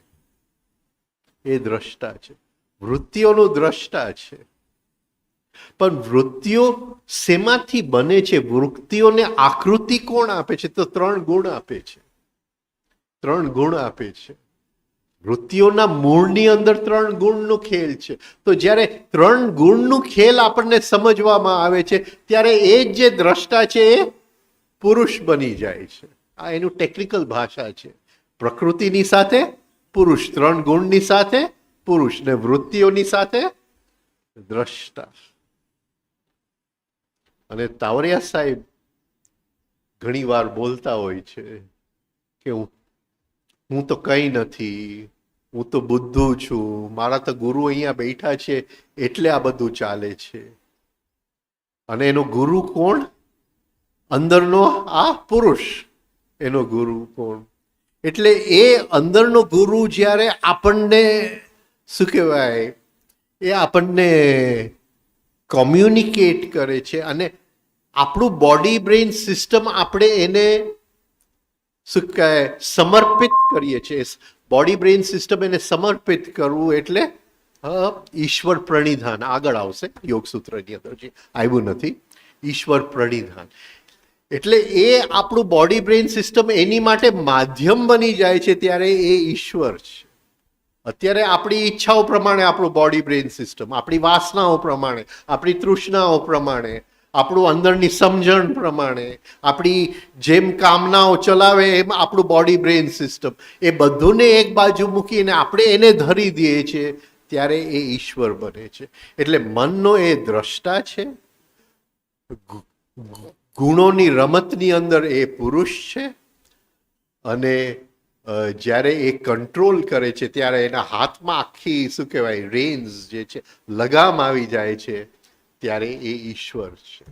એ દ્રષ્ટા છે, વૃત્તિઓનું દ્રષ્ટા છે. પણ વૃત્તિઓ શેમાંથી બને છે? વૃત્તિઓને આકૃતિ કોણ આપે છે? તો 3 ગુણ આપે છે. 3 ગુણ આપે છે. વૃત્તિઓના મૂળની અંદર 3 ગુણનો ખેલ છે. તો જ્યારે 3 ગુણનું ખેલ આપણને સમજવામાં આવે છે ત્યારે એ જે દ્રષ્ટા છે એ પુરુષ બની જાય છે. આ એનું ટેકનિકલ ભાષા છે. પ્રકૃતિની સાથે પુરુષ, 3 ગુણની સાથે પુરુષ, ને વૃત્તિઓની સાથે દ્રષ્ટા. અને તાવરિયા સાહેબ ઘણી વાર બોલતા હોય છે કે હું તો કંઈ નથી, હું તો બુદ્ધુ છું, મારા તો ગુરુ અહીંયા બેઠા છે એટલે આ બધું ચાલે છે. અને એનો ગુરુ કોણ? અંદરનો આ પુરુષ એનો ગુરુ કોણ? એટલે એ અંદરનો ગુરુ જ્યારે આપણને શું કહેવાય, એ આપણને કોમ્યુનિકેટ કરે છે અને આપણું બોડી બ્રેઇન સિસ્ટમ આપણે એને શું કહેવાય સમર્પિત કરીએ છીએ. બોડી બ્રેઇન સિસ્ટમ એને સમર્પિત કરવું એટલે ઈશ્વર પ્રણિધાન. આગળ આવશે યોગસૂત્રની અંદર, જે આવ્યું નથી, ઈશ્વર પ્રણિધાન. એટલે એ આપણું બોડી બ્રેઇન સિસ્ટમ એની માટે માધ્યમ બની જાય છે ત્યારે એ ઈશ્વર છે. અત્યારે આપણી ઈચ્છાઓ પ્રમાણે આપણું બોડી બ્રેઇન સિસ્ટમ, આપણી વાસનાઓ પ્રમાણે, આપણી તૃષ્ણાઓ પ્રમાણે, આપણું અંદરની સમજણ પ્રમાણે, આપણી જેમ કામનાઓ ચલાવે એમ આપણું બોડી બ્રેઇન સિસ્ટમ, એ બધુંને એક બાજુ મૂકીને આપણે એને ધરી દઈએ છીએ ત્યારે એ ઈશ્વર બને છે. એટલે મનનો એ દ્રષ્ટા છે, ગુણોની રમતની અંદર એ પુરુષ છે, અને જ્યારે એ કંટ્રોલ કરે છે ત્યારે એના હાથમાં આખી શું કહેવાય રેન્જ જે છે, લગામ આવી જાય છે ત્યારે એ ઈશ્વર છે.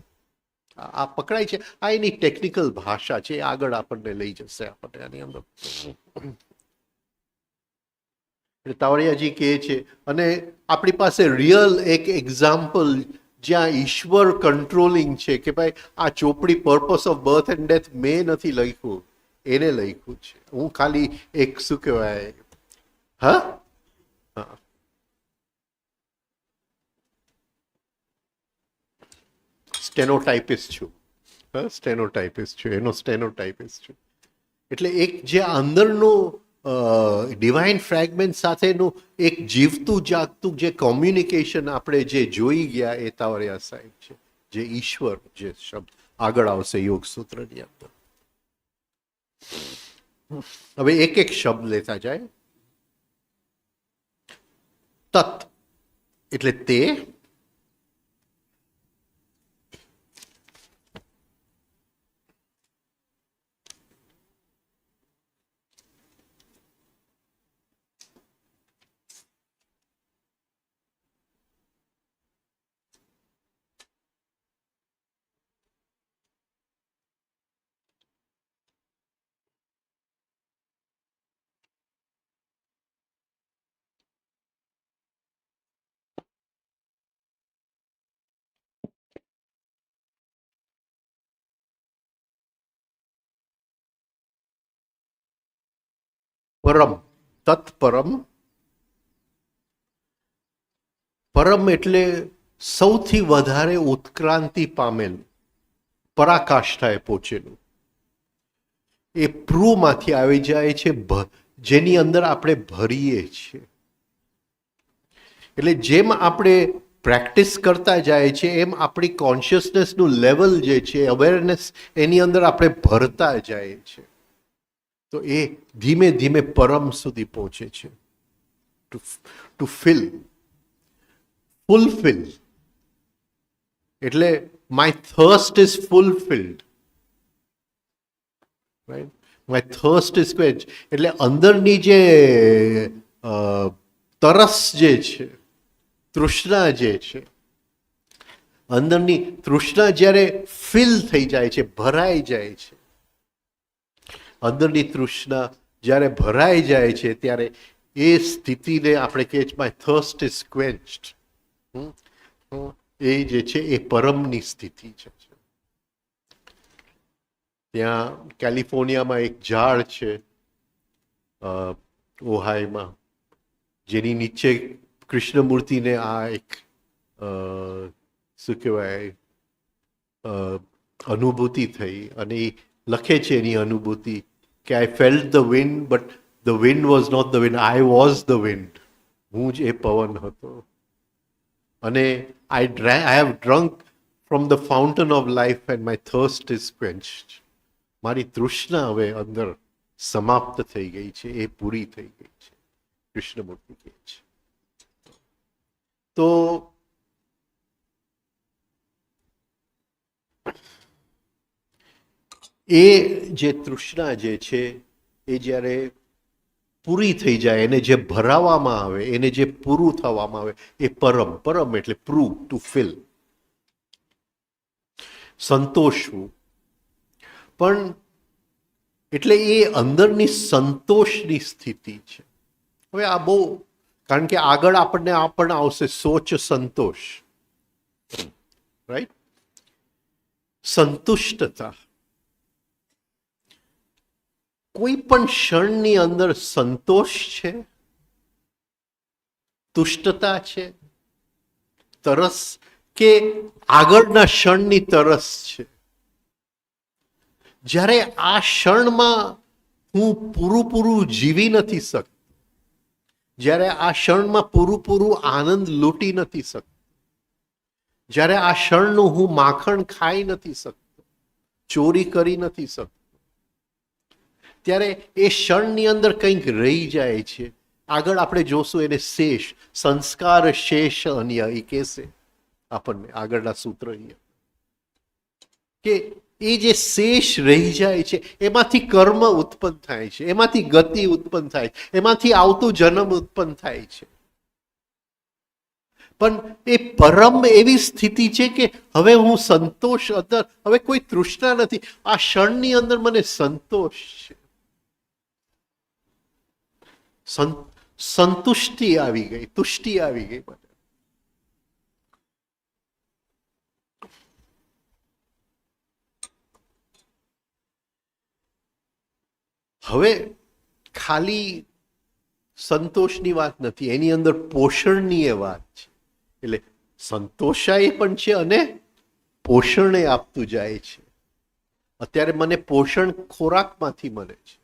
આ પકડાય છે. આ એની ટેકનિકલ ભાષા છે. આગળ આપણને લઈ જશે આપણને આની અંદર. એટલે તાવડિયાજી કહે છે, અને આપણી પાસે રિયલ એક એક્ઝામ્પલ જ્યાં ઈશ્વર કંટ્રોલિંગ છે કે ભાઈ આ ચોપડી purpose of birth and death મેં નથી લખ્યું, એને લખ્યું છે. હું ખાલી એક શું કહેવાય હા સ્ટેનોટાઇપિસ્ટ છું, સ્ટેનોટાઇપિસ્ટ છું, એનો સ્ટેનોટાઇપિસ્ટ છું. એટલે એક જે અંદરનું ડિવાઇન ફ્રેગમેન્ટ સાથેનું એક જીવતું જાગતું જે કોમ્યુનિકેશન આપણે જે જોઈ ગયા એ તાવરિયા સાહેબ છે, જે ઈશ્વર જે શબ્દ આગળ આવશે યોગ સૂત્રની અંદર. હવે એક એક શબ્દ લેતા જાય. તત એટલે તે, પરમ, તત્પરમ. પરમ એટલે સૌથી વધારે ઉત્ક્રાંતિ પામેલું, પરાકાષ્ઠાએ પહોંચેલું. એ પ્રૂમાંથી આવી જાય છે, જેની અંદર આપણે ભરીએ છીએ. એટલે જેમ આપણે પ્રેક્ટિસ કરતા જાય છે એમ આપણી કોન્શિયસનેસનું લેવલ જે છે, અવેરનેસ એની અંદર આપણે ભરતા જાય છે. તો એ ધીમે ધીમે પરમ સુધી પહોંચે છે. ટુ ફિલ, ફુલફિલ એટલે my thirst is fulfilled, right? My thirst is quench એટલે અંદરની જે તરસ જે છે, તૃષ્ણા જે છે, અંદરની તૃષ્ણા જ્યારે ફિલ થઈ જાય છે, ભરાઈ જાય છે, અંદરની તૃષ્ણા જ્યારે ભરાઈ જાય છે ત્યારે એ સ્થિતિને આપણે કહીએ છીએ માય થર્સ્ટ ઇઝ ક્વેન્ચ્ડ. એ જે છે એ પરમની સ્થિતિ છે. ત્યાં કેલિફોર્નિયામાં એક ઝાડ છે ઓહાઈમાં, જેની નીચે કૃષ્ણમૂર્તિને આ એક શું કહેવાય અનુભૂતિ થઈ, અને એ લખે છે એની અનુભૂતિ કે I felt the wind but the wind was not the wind, I was the wind. હું જ એ પવન હતો. અને I have drunk from the fountain of life and my thirst is quenched. મારી તૃષ્ણા હવે અંદર સમાપ્ત થઈ ગઈ છે, એ પૂરી થઈ ગઈ છે, કૃષ્ણમૂર્તિ કહે છે. તો એ જે તૃષ્ણા જે છે એ જ્યારે પૂરી થઈ જાય, એને જે ભરાવામાં આવે, એને જે પૂરું થવામાં આવે એ પરમ. પરમ એટલે પ્રૂવ, ટુ ફિલ, સંતોષવું. પણ એટલે એ અંદરની સંતોષની સ્થિતિ છે. હવે આ બહુ, કારણ કે આગળ આપણને આવશે સોચ સંતોષ, રાઈટ? સંતુષ્ટતા. કોઈ પણ ક્ષણની અંદર સંતોષ છે, તુષ્ટતા છે, તરસ, કે આગળના ક્ષણની તરસ છે. જ્યારે આ ક્ષણમાં હું પૂરું જીવી નથી શકતો, જ્યારે આ ક્ષણમાં પૂરું આનંદ લૂંટી નથી શકતો, જ્યારે આ ક્ષણનું હું માખણ ખાઈ નથી શકતો, ચોરી કરી નથી શકતો, ત્યારે એ ક્ષણની અંદર કંઈક રહી જાય છે. આગળ આપણે જોશું એને શેષ, સંસ્કાર શેષ અન્ય એ કહેશે આપણને આગળના સૂત્ર કે એ જે શેષ રહી જાય છે એમાંથી કર્મ ઉત્પન્ન થાય છે, એમાંથી ગતિ ઉત્પન્ન થાય છે, એમાંથી આવતું જન્મ ઉત્પન્ન થાય છે. પણ એ પરમ એવી સ્થિતિ છે કે હવે હું સંતોષ અંદર, હવે કોઈ તૃષ્ણા નથી, આ ક્ષણની અંદર મને સંતોષ છે, સંતુષ્ટિ આવી ગઈ, તુષ્ટિ આવી ગઈ મને. હવે ખાલી સંતોષની વાત નથી, એની અંદર પોષણની એ વાત છે. એટલે સંતોષાય પણ છે અને પોષણ એ આપતું જાય છે. અત્યારે મને પોષણ ખોરાકમાંથી મળે છે,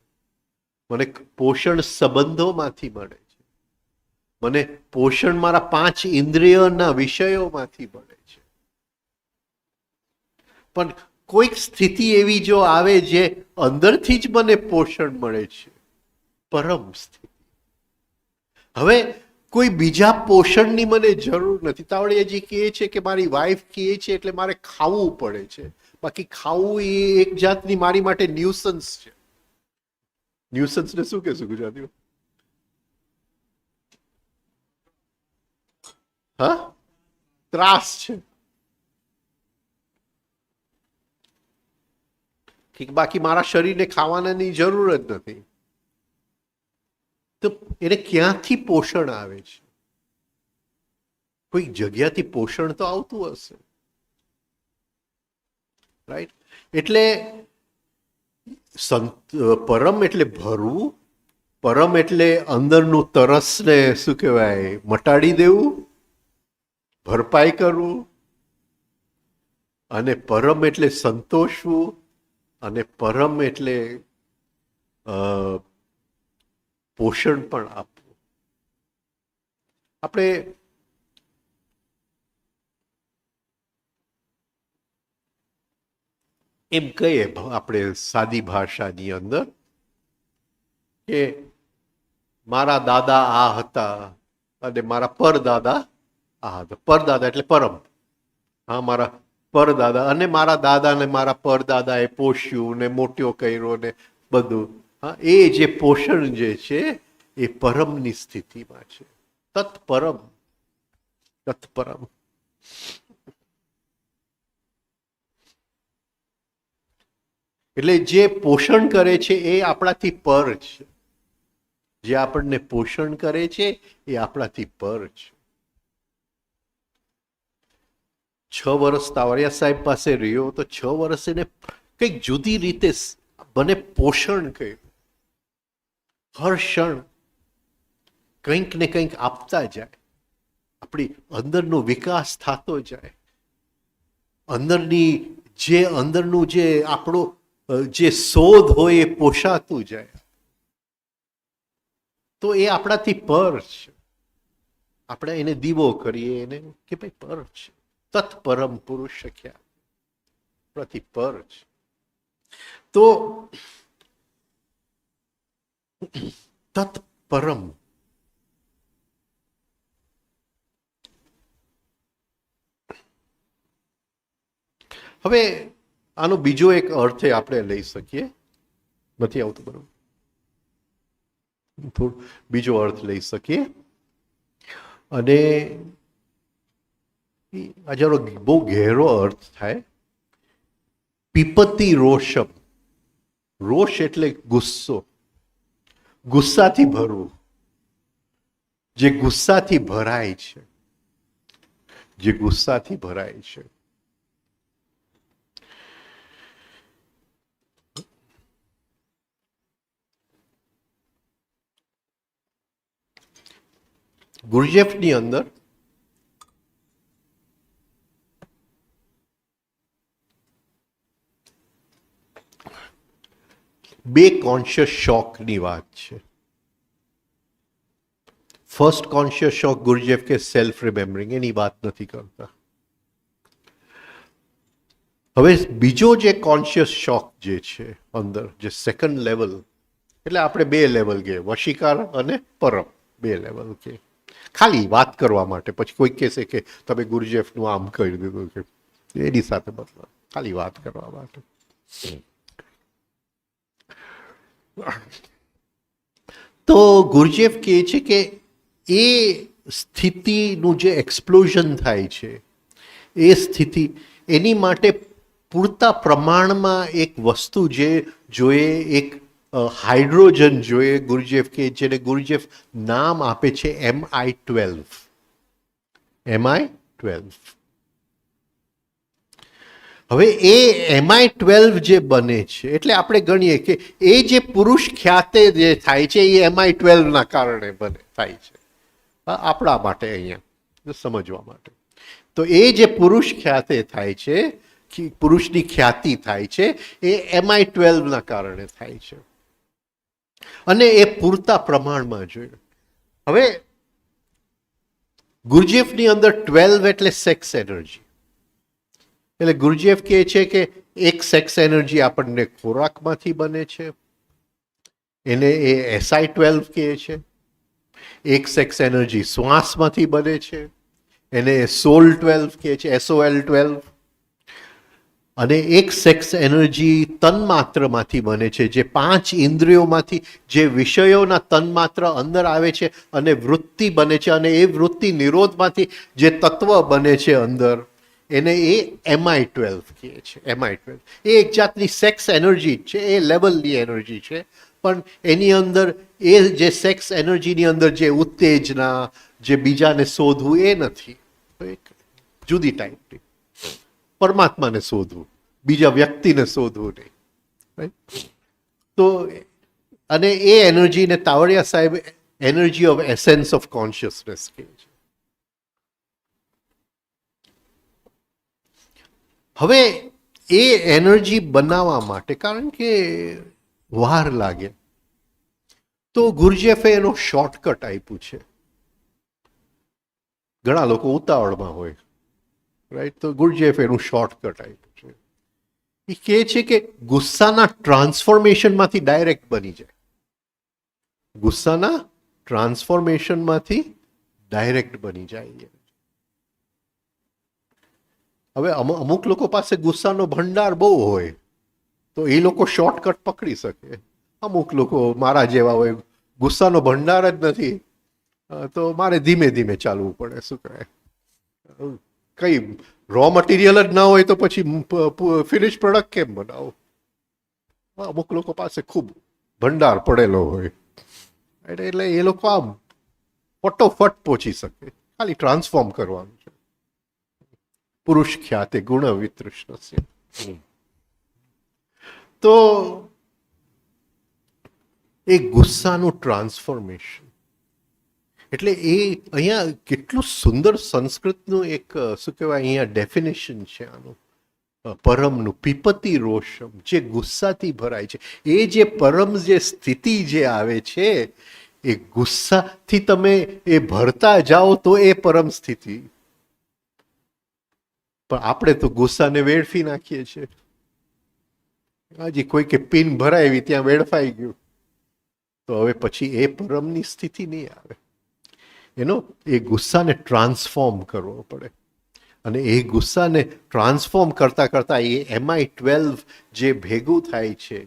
મને પોષણ સંબંધોમાંથી મળે છે, મને પોષણ મારા 5 ઇન્દ્રિયોના વિષયોમાંથી મળે છે. પણ કોઈક સ્થિતિ એવી જો આવે જે અંદરથી જ મને પોષણ મળે છે, પરમ સ્થિતિ. હવે કોઈ બીજા પોષણની મને જરૂર નથી. તાવડિયાજી કહે છે કે મારી વાઈફ કહે છે એટલે મારે ખાવું પડે છે. બાકી ખાવું એ એક જાતની મારી માટે ન્યુસન્સ છે. ન્યુસન્સને શું કહેશું ગુજરાતીમાં? હા, ત્રાસ છે. બાકી મારા શરીરને ખાવાનાની જરૂર જ નથી. તો એને ક્યાંથી પોષણ આવે છે? કોઈક જગ્યાથી પોષણ તો આવતું હશે, રાઈટ? એટલે પરમ એટલે ભરવું, પરમ એટલે અંદરનું તરસને શું કહેવાય મટાડી દેવું, ભરપાઈ કરવું, અને પરમ એટલે સંતોષવું, અને પરમ એટલે પોષણ પણ આપવું. આપણે એમ કહીએ આપણે સાદી ભાષાની અંદર કે મારા દાદા આ હતા અને મારા પરદાદા આ હતા. પરદાદા એટલે પરમ. હા, મારા પરદાદા અને મારા દાદા ને મારા પરદાદા એ પોષ્યું ને મોટ્યો કર્યો ને બધું. હા, એ જે પોષણ જે છે એ પરમની સ્થિતિમાં છે. તત્પરમ, તત્પરમ. એટલે જે પોષણ કરે છે એ આપણાથી પર છે. જે આપણને પોષણ કરે છે એ આપણાથી પર છે. 6 વર્ષ તાવડિયા સાહેબ પાસે રહ્યો તો 6 વર્ષ એને કંઈક જુદી રીતે મને પોષણ કર્યું. હર ક્ષણ કંઈક ને કંઈક આપતા જાય, આપણી અંદરનો વિકાસ થતો જાય, અંદરનું જે આપણો જે શોધ હોય એ પોષાતું જાય. તો એ આપણાથી પર છે. આપણે એને દીવો કરીએ એને કે ભાઈ પર છે. તત્પરમ પુરુષ ખ્યા, આપણાથી પર છે. તો તત્પરમ હવે આનો બીજો એક અર્થ આપણે લઈ શકીએ. નથી આવતું બરોબર? થોડું બીજો અર્થ લઈ શકીએ. અને આ જરો બહુ ગહેરો અર્થ થાય. પીપતિ રોષમ. રોષ એટલે ગુસ્સો, ગુસ્સાથી ભરવું. જે ગુસ્સાથી ભરાય છે, જે ગુસ્સાથી ભરાય છે. ગુરજેફની અંદર બે કોન્શિયસ શોકની વાત છે. ફર્સ્ટ કોન્શિયસ શોક ગુરજેફ કે સેલ્ફ રિમેમ્બરિંગ, એની વાત નથી કરતા. હવે બીજો જે કોન્શિયસ શોક જે છે અંદર, જે સેકન્ડ લેવલ, એટલે આપણે 2 લેવલ કે વશીકાર અને પરમ, 2 લેવલ કે ખાલી વાત કરવા માટે. પછી કોઈ કહેશે કે તમે ગુરજેફનું આમ કરી દીધું કે એની સાથે મતલબ ખાલી વાત કરવા માટે. તો ગુરજેફ કહે છે કે એ સ્થિતિનું જે એક્સપ્લોઝન થાય છે, એ સ્થિતિ એની માટે પૂરતા પ્રમાણમાં એક વસ્તુ જે જોઈએ, એક હાઇડ્રોજન જોઈએ. ગુરજેફ કે જેને ગુરજેફ નામ આપે છે MI12. MI12. હવે એ MI12 જે બને છે એટલે આપણે ગણીએ કે એ જે પુરુષ ખ્યાતે જે થાય છે એ MI12 ના કારણે થાય છે. આપણા માટે અહીંયા સમજવા માટે તો એ જે પુરુષ ખ્યાતે થાય છે પુરુષની ખ્યાતિ થાય છે એ MI12ના કારણે થાય છે, અને એ પૂરતા પ્રમાણમાં જોઈએ. હવે ગુરજેફની અંદર 12 એટલે સેક્સ એનર્જી. એટલે ગુરજેફ કહે છે કે એક સેક્સ એનર્જી આપણને ખોરાકમાંથી બને છે, એને એ SI12 કહે છે. એક સેક્સ એનર્જી શ્વાસમાંથી બને છે, એને સોલ 12 કહે છે, SOL12. અને એક સેક્સ એનર્જી તન્માત્રમાંથી બને છે, જે 5 ઇન્દ્રિયોમાંથી જે વિષયોના તન્માત્ર અંદર આવે છે અને વૃત્તિ બને છે, અને એ વૃત્તિ નિરોધમાંથી જે તત્વ બને છે અંદર, એને એ MI12 કહે છે. MI12 એ એક જાતની સેક્સ એનર્જી છે, એ લેવલની એનર્જી છે, પણ એની અંદર એ જે સેક્સ એનર્જીની અંદર જે ઉત્તેજના, જે બીજાને શોધવું એ નથી, એક જુદી ટાઈપની. પરમાત્માને શોધવું, બીજા વ્યક્તિને શોધવું નહીં. Right? તો અને એ એનર્જીને તાવડિયા સાહેબ energy of essence of consciousness કહે છે. હવે એ એનર્જી બનાવવા માટે, કારણ કે વાર લાગે, તો ગુરજેફે એનો શોર્ટકટ આપ્યું છે. ઘણા લોકો ઉતાવળમાં હોય, રાઈટ, તો ગુરજેફ એનું શોર્ટકટ આપ્યું છે. એ કહે છે કે ગુસ્સાના ટ્રાન્સફોર્મેશનમાંથી ડાયરેક્ટ બની જાય. ગુસ્સાના ટ્રાન્સફોર્મેશનમાંથી ડાયરેક્ટ બની જાય. હવે અમુક લોકો પાસે ગુસ્સાનો ભંડાર બહુ હોય, તો એ લોકો શોર્ટકટ પકડી શકે. અમુક લોકો મારા જેવા હોય, ગુસ્સાનો ભંડાર જ નથી, તો મારે ધીમે ધીમે ચાલવું પડે. શું કહે, કઈ રો મટીરિયલ જ ના હોય તો પછી ફિનિશ પ્રોડક્ટ કેમ બનાવો? અમુક લોકો પાસે ખૂબ ભંડાર પડેલો હોય, એટલે એ લોકો આમ ફટોફટ પહોંચી શકે. ખાલી ટ્રાન્સફોર્મ કરવાનું છે. પુરુષ ખ્યાતે ગુણ વિતૃષ્ણસ્ય. તો એ ગુસ્સાનું ટ્રાન્સફોર્મેશન, એટલે એ અહીંયા કેટલું સુંદર સંસ્કૃતનું એક શું કહેવાય અહીંયા ડેફિનેશન છે આનું, પરમનું. પીપતિ રોષમ, જે ગુસ્સાથી ભરાય છે, એ જે પરમ જે સ્થિતિ જે આવે છે, એ ગુસ્સાથી તમે એ ભરતા જાઓ તો એ પરમ સ્થિતિ. પણ આપણે તો ગુસ્સાને વેડફી નાખીએ છીએ. હજી કોઈ કે પિન ભરાવી ત્યાં વેડફાઈ ગયું, તો હવે પછી એ પરમની સ્થિતિ નહીં આવે. એનો એ ગુસ્સાને ટ્રાન્સફોર્મ કરવો પડે, અને એ ગુસ્સાને ટ્રાન્સફોર્મ કરતા કરતા એ MI12 જે ભેગું થાય છે,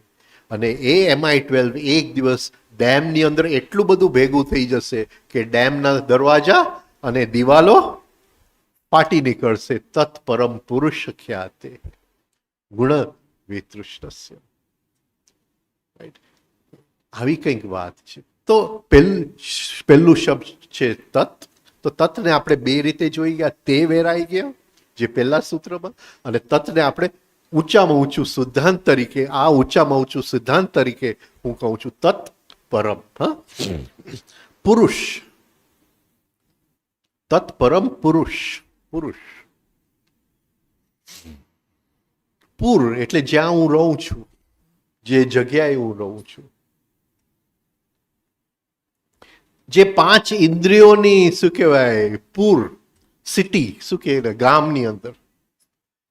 અને એ MI12 એક દિવસ ડેમની અંદર એટલું બધું ભેગું થઈ જશે કે ડેમના દરવાજા અને દિવાલો ફાટી નીકળશે. તત્પરમ પુરુષ ખ્યાતે ગુણ વિતૃષ્ણસ્ય. આવી કંઈક વાત છે. તો પહેલું શબ્દ છે તત્. તો તત્ને આપણે બે રીતે જોઈ ગયા. તે વેરાઈ ગયા જે પહેલા સૂત્રમાં, અને તત્ને આપણે ઊંચામાં ઊંચું સિદ્ધાંત તરીકે, આ ઊંચામાં ઊંચું સિદ્ધાંત તરીકે હું કહું છું તત્ પરમ. પુરુષ, તત્પરમ પુરુષ. પુરુષ, પુર એટલે જ્યાં હું રહું છું, જે જગ્યાએ હું રહું છું, જે 5 ઇન્દ્રિયોની શું કહેવાય પુર, સિટી શું કહેવાય, ગામની અંદર,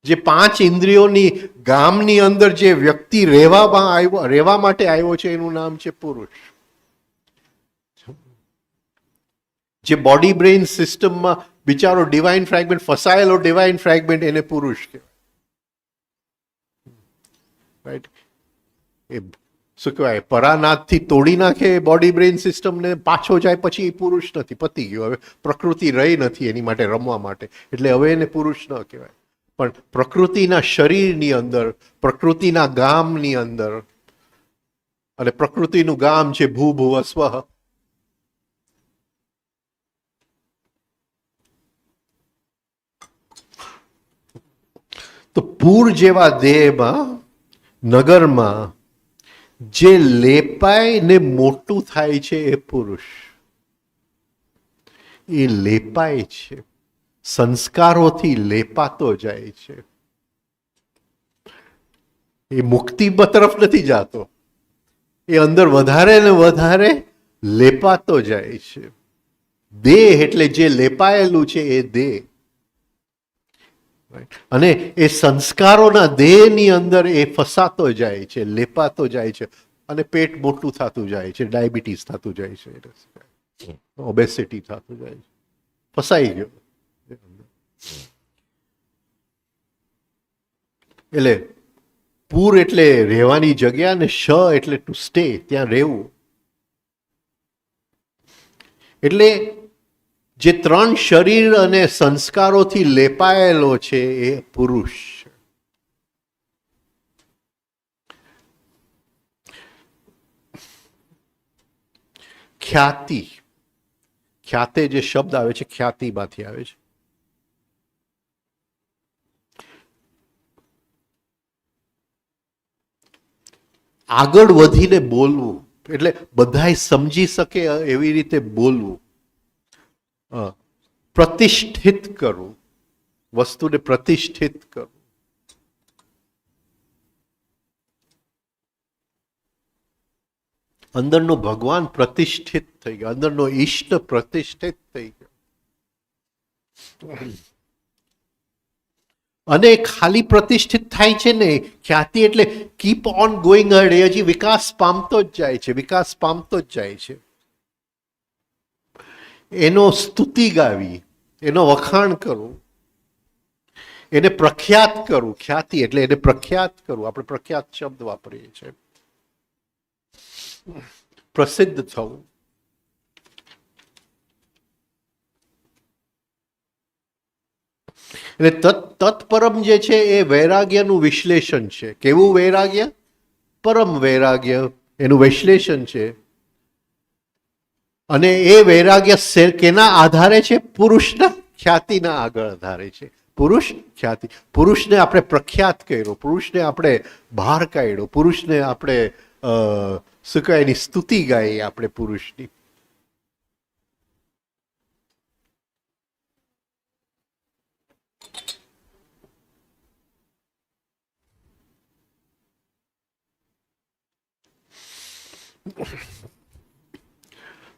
જે 5 ઇન્દ્રિયોની ગામની અંદર જે વ્યક્તિ રહેવા માટે આવ્યો છે, એનું નામ છે પુરુષ. જે બોડી બ્રેઇન સિસ્ટમમાં બિચારો ડિવાઇન ફ્રેગમેન્ટ ફસાયેલો, ડિવાઇન ફ્રેગમેન્ટ, એને પુરુષ કહેવાય. રાઈટ, એ શું કહેવાય પરાનાથથી તોડી નાખે બોડી બ્રેઇન સિસ્ટમને, પાછો જાય પછી એ પુરુષ નથી, પતી ગયો. હવે પ્રકૃતિ રહી નથી એની માટે રમવા માટે, એટલે હવે એને પુરુષ ન કહેવાય. પણ પ્રકૃતિના શરીરની અંદર, પ્રકૃતિના ગામની અંદર, અને પ્રકૃતિનું ગામ છે ભૂ ભુવ સ્વ, તો પૂર જેવા દેહમાં, નગરમાં જે લેપાય ને મોટું થાય છે એ પુરુષ. એ લેપાય છે, સંસ્કારોથી લેપાતો જાય છે. એ મુક્તિ તરફ નથી જાતો, એ અંદર વધારે ને વધારે લેપાતો જાય છે. દેહ એટલે જે લેપાયેલું છે એ દેહ, અને એ સંસ્કારોના દેહની અંદર એ ફસાતો જાય છે, લેપાતો જાય છે, અને પેટ મોટું થતું જાય છે, ડાયાબિટીસ થતું જાય છે, ઓબેસિટી થતું જાય છે, ફસાઈ ગયો. એટલે પૂર એટલે રહેવાની જગ્યા, ને શ એટલે ટુ સ્ટે, ત્યાં રહેવું. એટલે જે ત્રણ શરીર અને સંસ્કારોથી લેપાયેલો છે એ પુરુષ. ખ્યાતિ, ખ્યાતે જે શબ્દ આવે છે ખ્યાતિમાંથી આવે છે. આગળ વધીને બોલવું, એટલે બધાય સમજી શકે એવી રીતે બોલવું. પ્રતિષ્ઠિત કરવું, વસ્તુને પ્રતિષ્ઠિત કરવું. અંદરનો ભગવાન પ્રતિષ્ઠિત થઈ ગયો, અંદરનો ઈષ્ટ પ્રતિષ્ઠિત થઈ ગયો. અને ખાલી પ્રતિષ્ઠિત થાય છે ને, ખ્યાતિ એટલે કીપ ઓન ગોઈંગ અહેડ, એ હજી વિકાસ પામતો જ જાય છે, વિકાસ પામતો જ જાય છે. એનો સ્તુતિ ગાવી, એનો વખાણ કરવું, એને પ્રખ્યાત કરવું. ખ્યાતિ એટલે એને પ્રખ્યાત કરવું. આપણે પ્રખ્યાત શબ્દ વાપરીએ છીએ. પ્રસિદ્ધ થવું. એટલે તત્પરમ જે છે એ વૈરાગ્યનું વિશ્લેષણ છે. કેવું વૈરાગ્ય? પરમ વૈરાગ્ય એનું વિશ્લેષણ છે. અને એ વૈરાગ્ય કેના આધારે છે? પુરુષના ખ્યાતિના આગળ આધારે છે. પુરુષ ખ્યાતિ, પુરુષને આપણે પ્રખ્યાત કર્યો, પુરુષને આપણે બહાર કાઢ્યો, પુરુષને આપણે શું કહે એની સ્તુતિ ગાઈ આપણે પુરુષની.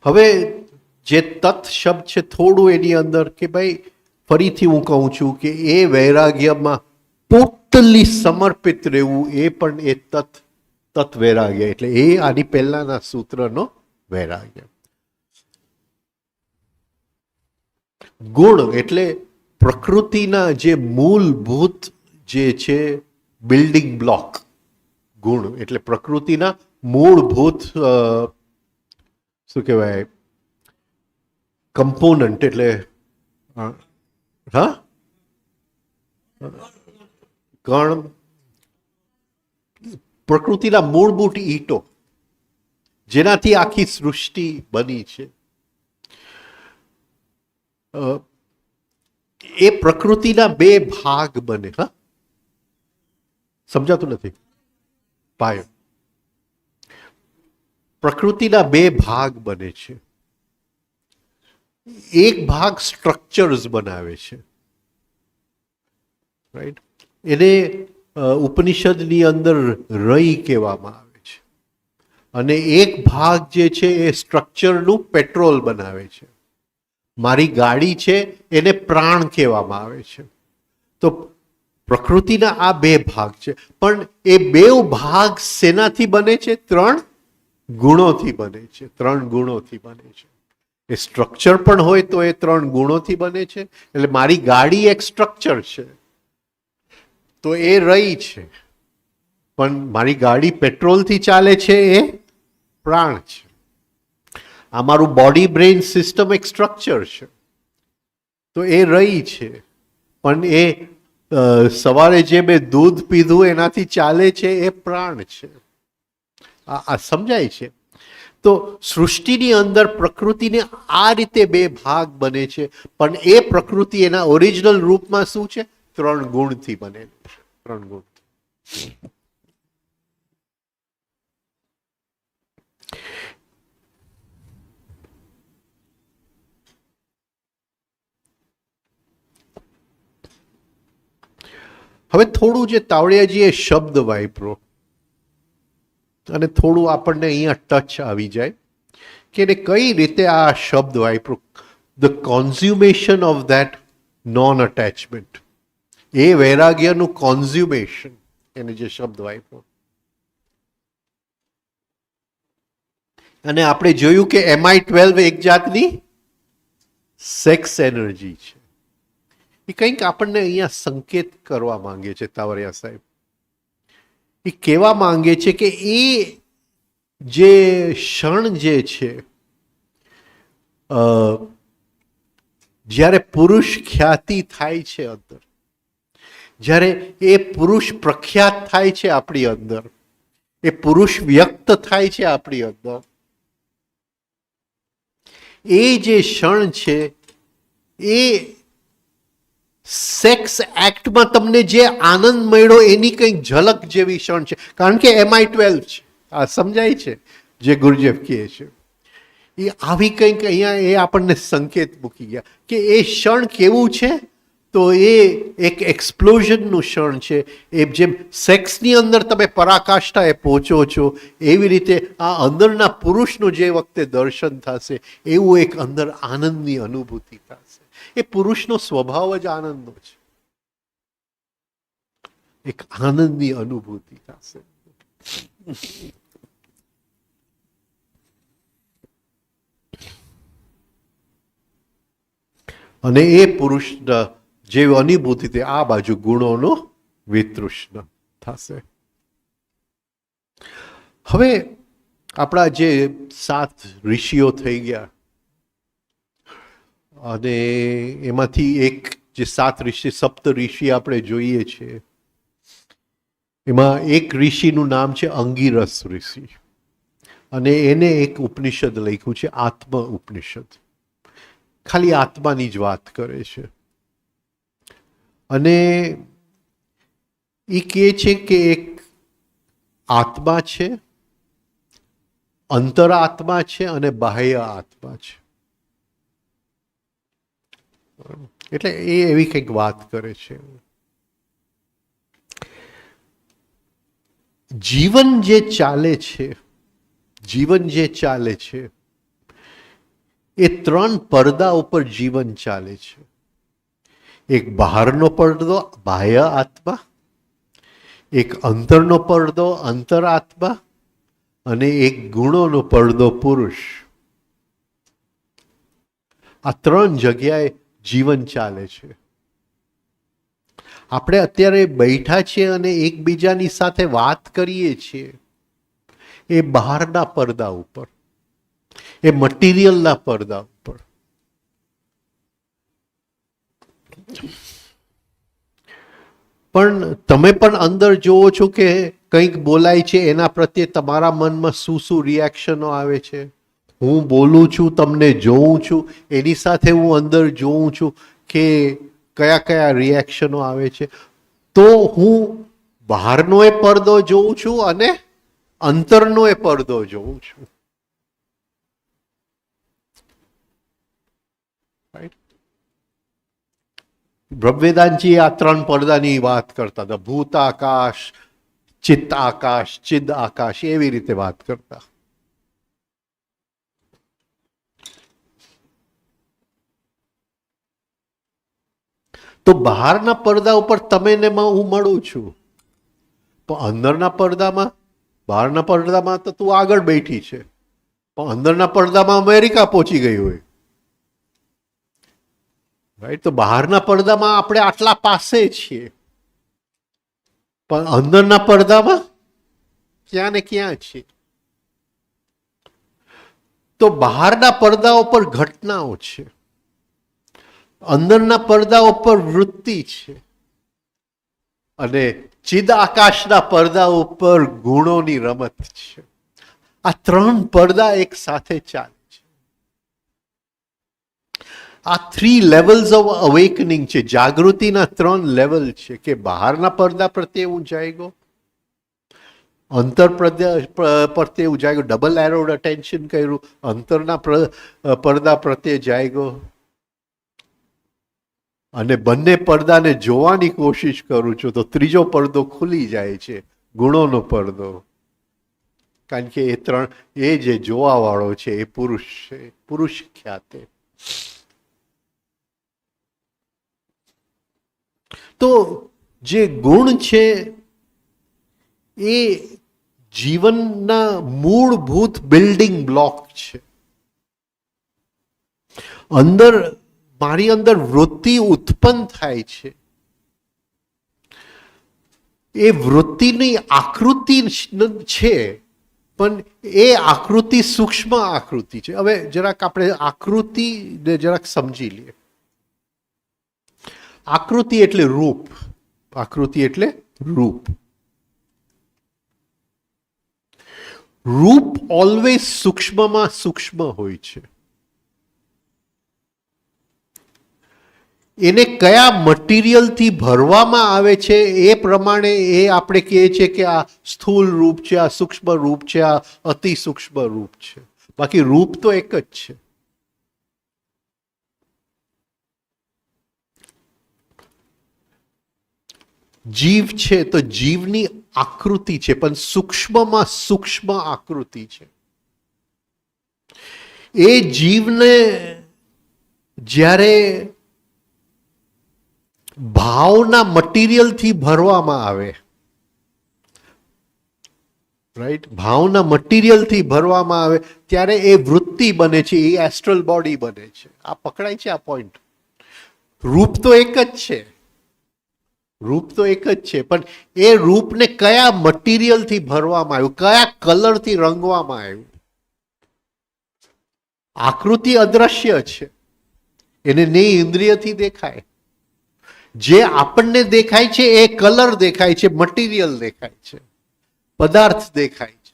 હવે જે તત શબ્દ છે થોડું એની અંદર કે ભાઈ ફરીથી હું કહું છું કે એ વૈરાગ્યમાં ટોટલી સમર્પિત રહેવું, એ પણ એ તત વૈરાગ્ય. એટલે એ આની પહેલાના સૂત્રનો વૈરાગ્ય. ગુણ એટલે પ્રકૃતિના જે મૂળભૂત જે છે બિલ્ડિંગ બ્લોક. ગુણ એટલે પ્રકૃતિના મૂળભૂત શું કહેવાય કમ્પોનન્ટ, એટલે હા કણ, પ્રકૃતિના મૂળભૂત ઈંટો જેનાથી આખી સૃષ્ટિ બની છે. એ પ્રકૃતિના બે ભાગ બને. હા, સમજાતું નથી? પાયો. પ્રકૃતિના બે ભાગ બને છે. એક ભાગ સ્ટ્રક્ચર્સ બનાવે છે, રાઈટ? એને ઉપનિષદની અંદર રઈ કહેવામાં આવે છે. અને એક ભાગ જે છે એ સ્ટ્રક્ચરનું પેટ્રોલ બનાવે છે. મારી ગાડી છે એને પ્રાણ કહેવામાં આવે છે. તો પ્રકૃતિના આ બે ભાગ છે, પણ એ બે ભાગ શેનાથી બને છે? ત્રણ ગુણોથી બને છે. ત્રણ ગુણોથી બને છે. એ સ્ટ્રક્ચર પણ હોય તો એ ત્રણ ગુણોથી બને છે. એટલે મારી ગાડી એક સ્ટ્રક્ચર છે તો એ રહી છે, પણ મારી ગાડી પેટ્રોલથી ચાલે છે એ પ્રાણ છે. આ મારું બોડી બ્રેઇન સિસ્ટમ એક સ્ટ્રક્ચર છે તો એ રહી છે, પણ એ સવારે જે મેં દૂધ પીધું એનાથી ચાલે છે એ પ્રાણ છે. આ સમજાય છે? તો સૃષ્ટિની અંદર પ્રકૃતિને આ રીતે બે ભાગ બને છે, પણ એ પ્રકૃતિ એના ઓરિજિનલ રૂપમાં શું છે? ત્રણ ગુણથી બનેલું છે. ત્રણ ગુણ. હવે થોડું જે તાવડિયાજીએ શબ્દ વાપરો, અને થોડું આપણને અહીંયા ટચ આવી જાય કે એને કઈ રીતે આ શબ્દ વાપરો, the consummation of that non attachment, એ વૈરાગ્યનું કોન્ઝ્યુમેશન, એને જે શબ્દ વાપરો. અને આપણે જોયું કે MI12 એક જાતની સેક્સ એનર્જી છે. એ કંઈક આપણને અહીંયા સંકેત કરવા માંગે છે તાવરિયા સાહેબ. એ કહેવા માંગે છે કે એ જે ક્ષણ જે છે, જ્યારે પુરુષ ખ્યાતિ થાય છે અંદર, જ્યારે એ પુરુષ પ્રખ્યાત થાય છે આપણી અંદર, એ પુરુષ વ્યક્ત થાય છે આપણી અંદર, એ જે ક્ષણ છે એ સેક્સ એક્ટમાં તમને જે આનંદ મળ્યો એની કંઈક ઝલક જેવી ક્ષણ છે. કારણ કે MI12 છે, આ સમજાય છે જે ગુરુજેફ કહે છે. એ આવી કંઈક અહીંયા એ આપણને સંકેત મૂકી ગયા કે એ ક્ષણ કેવું છે, તો એ એક એક્સપ્લોઝનનું ક્ષણ છે. એ જેમ સેક્સની અંદર તમે પરાકાષ્ઠાએ પહોંચો છો, એવી રીતે આ અંદરના પુરુષનું જે વખતે દર્શન થશે, એવું એક અંદર આનંદની અનુભૂતિ થશે. એ પુરુષનો સ્વભાવ જ આનંદનો છે. એક આનંદની અનુભૂતિ થશે. અને એ પુરુષના જે અનુભૂતિ તે આ બાજુ ગુણોનો વિતૃષ્ણ થશે. હવે આપણા જે 7 ઋષિઓ થઈ ગયા, અને એમાંથી એક જે 7 ઋષિ, સપ્ત ઋષિ આપણે જોઈએ છીએ, એમાં એક ઋષિનું નામ છે અંગિરસ ઋષિ, અને એને એક ઉપનિષદ લખ્યું છે આત્મ ઉપનિષદ. ખાલી આત્માની જ વાત કરે છે. અને એ કહે છે કે એક આત્મા છે, અંતરાત્મા છે અને બાહ્ય આત્મા છે. એટલે એ એવી કંઈક વાત કરે છે. જીવન જે ચાલે છે, જીવન જે ચાલે છે, એ 3 પડદા ઉપર જીવન ચાલે છે. એક બહારનો પડદો બાહ્ય આત્મા, એક અંતરનો પડદો અંતરાત્મા, અને એક ગુણોનો પડદો પુરુષ. આ 3 જગ્યાએ જીવન ચાલે છે. આપણે અત્યારે બેઠા છીએ અને એકબીજાની સાથે વાત કરીએ છીએ, એ બહારના પડદા ઉપર, એ મટીરિયલના પડદા ઉપર. પણ તમે પણ અંદર જોવો છો કે કંઈક બોલાય છે, એના પ્રત્યે તમારા મનમાં શું શું રિએક્શનો આવે છે. હું બોલું છું, તમને જોઉં છું, એની સાથે હું અંદર જોઉં છું કે કયા કયા રિએક્શનો આવે છે. તો હું બહારનો એ પડદો જોઉં છું અને અંતરનો એ પડદો જોઉં છું. બ્રહ્મવેદાંતજી આ 3 પડદાની વાત કરતા હતા. ભૂત આકાશ, ચિત્ત આકાશ, ચિદ આકાશ, એવી રીતે વાત કરતા. તો બહારના પડદા ઉપર તમે ને હું મળું છું, પણ અંદરના પડદામાં, બહારના પડદામાં તો તું આગળ બેઠી છે, પણ અંદરના પડદામાં અમેરિકા પહોંચી ગઈ હોય. રાઈટ? તો બહારના પડદામાં આપણે આટલા પાસે છીએ, પણ અંદરના પડદામાં ક્યાં ને ક્યાં છે. તો બહારના પડદાઓ પર ઘટનાઓ છે, અંદરના પડદાઓ પર વૃત્તિ છે, અને ચિદ આકાશના પડદા ઉપર ગુણોની રમત છે. આ 3 પડદા એક સાથે ચાલે છે. આ 3 લેવલ્સ ઓફ અવેકનિંગ છે. જાગૃતિના 3 લેવલ છે કે બહારના પડદા પ્રત્યે હું જાગ્યો, અંતર પ્રત્યે હું જાગ્યો, ડબલ એરોડ અટેન્શન કર્યું, અંતરના પડદા પ્રત્યે જાગ્યો, અને બંને પડદાને જોવાની કોશિશ કરું છું, તો ત્રીજો પડદો ખુલી જાય છે, ગુણોનો પડદો. કારણ કે એ ત્રણ, એ જે જોવાવાળો છે એ પુરુષ છે, પુરુષ ખ્યાતે. તો જે ગુણ છે એ જીવનના મૂળભૂત બિલ્ડિંગ બ્લોક છે. મારી અંદર વૃત્તિ ઉત્પન્ન થાય છે, એ વૃત્તિની આકૃતિ છે, પણ એ આકૃતિ સૂક્ષ્મ આકૃતિ છે. હવે જરાક આપણે આકૃતિને જરાક સમજી લઈએ. આકૃતિ એટલે રૂપ. આકૃતિ એટલે રૂપ. રૂપ ઓલવેઝ સૂક્ષ્મમાં સૂક્ષ્મ હોય છે. એને કયા મટીરિયલથી ભરવામાં આવે છે એ પ્રમાણે એ આપણે કહીએ છીએ કે આ સ્થૂળ રૂપ છે, આ સૂક્ષ્મ રૂપ છે, આ અતિ સૂક્ષ્મ રૂપ છે. બાકી રૂપ તો એક જ છે. જીવ છે તો જીવની આકૃતિ છે, પણ સૂક્ષ્મમાં સૂક્ષ્મ આકૃતિ છે. એ જીવને જ્યારે ભાવના મટીરિયલથી ભરવામાં આવે, રાઈટ, ભાવના મટીરિયલથી ભરવામાં આવે ત્યારે એ વૃત્તિ બને છે, એ એસ્ટ્રલ બોડી બને છે. આ પકડાય છે આ પોઈન્ટ? રૂપ તો એક જ છે, રૂપ તો એક જ છે, પણ એ રૂપને કયા મટીરિયલથી ભરવામાં આવ્યું, કયા કલરથી રંગવામાં આવ્યું. આકૃતિ અદ્રશ્ય છે, એને નહીં ઇન્દ્રિયથી દેખાય. જે આપણને દેખાય છે એ કલર દેખાય છે, મટીરિયલ દેખાય છે, પદાર્થ દેખાય છે.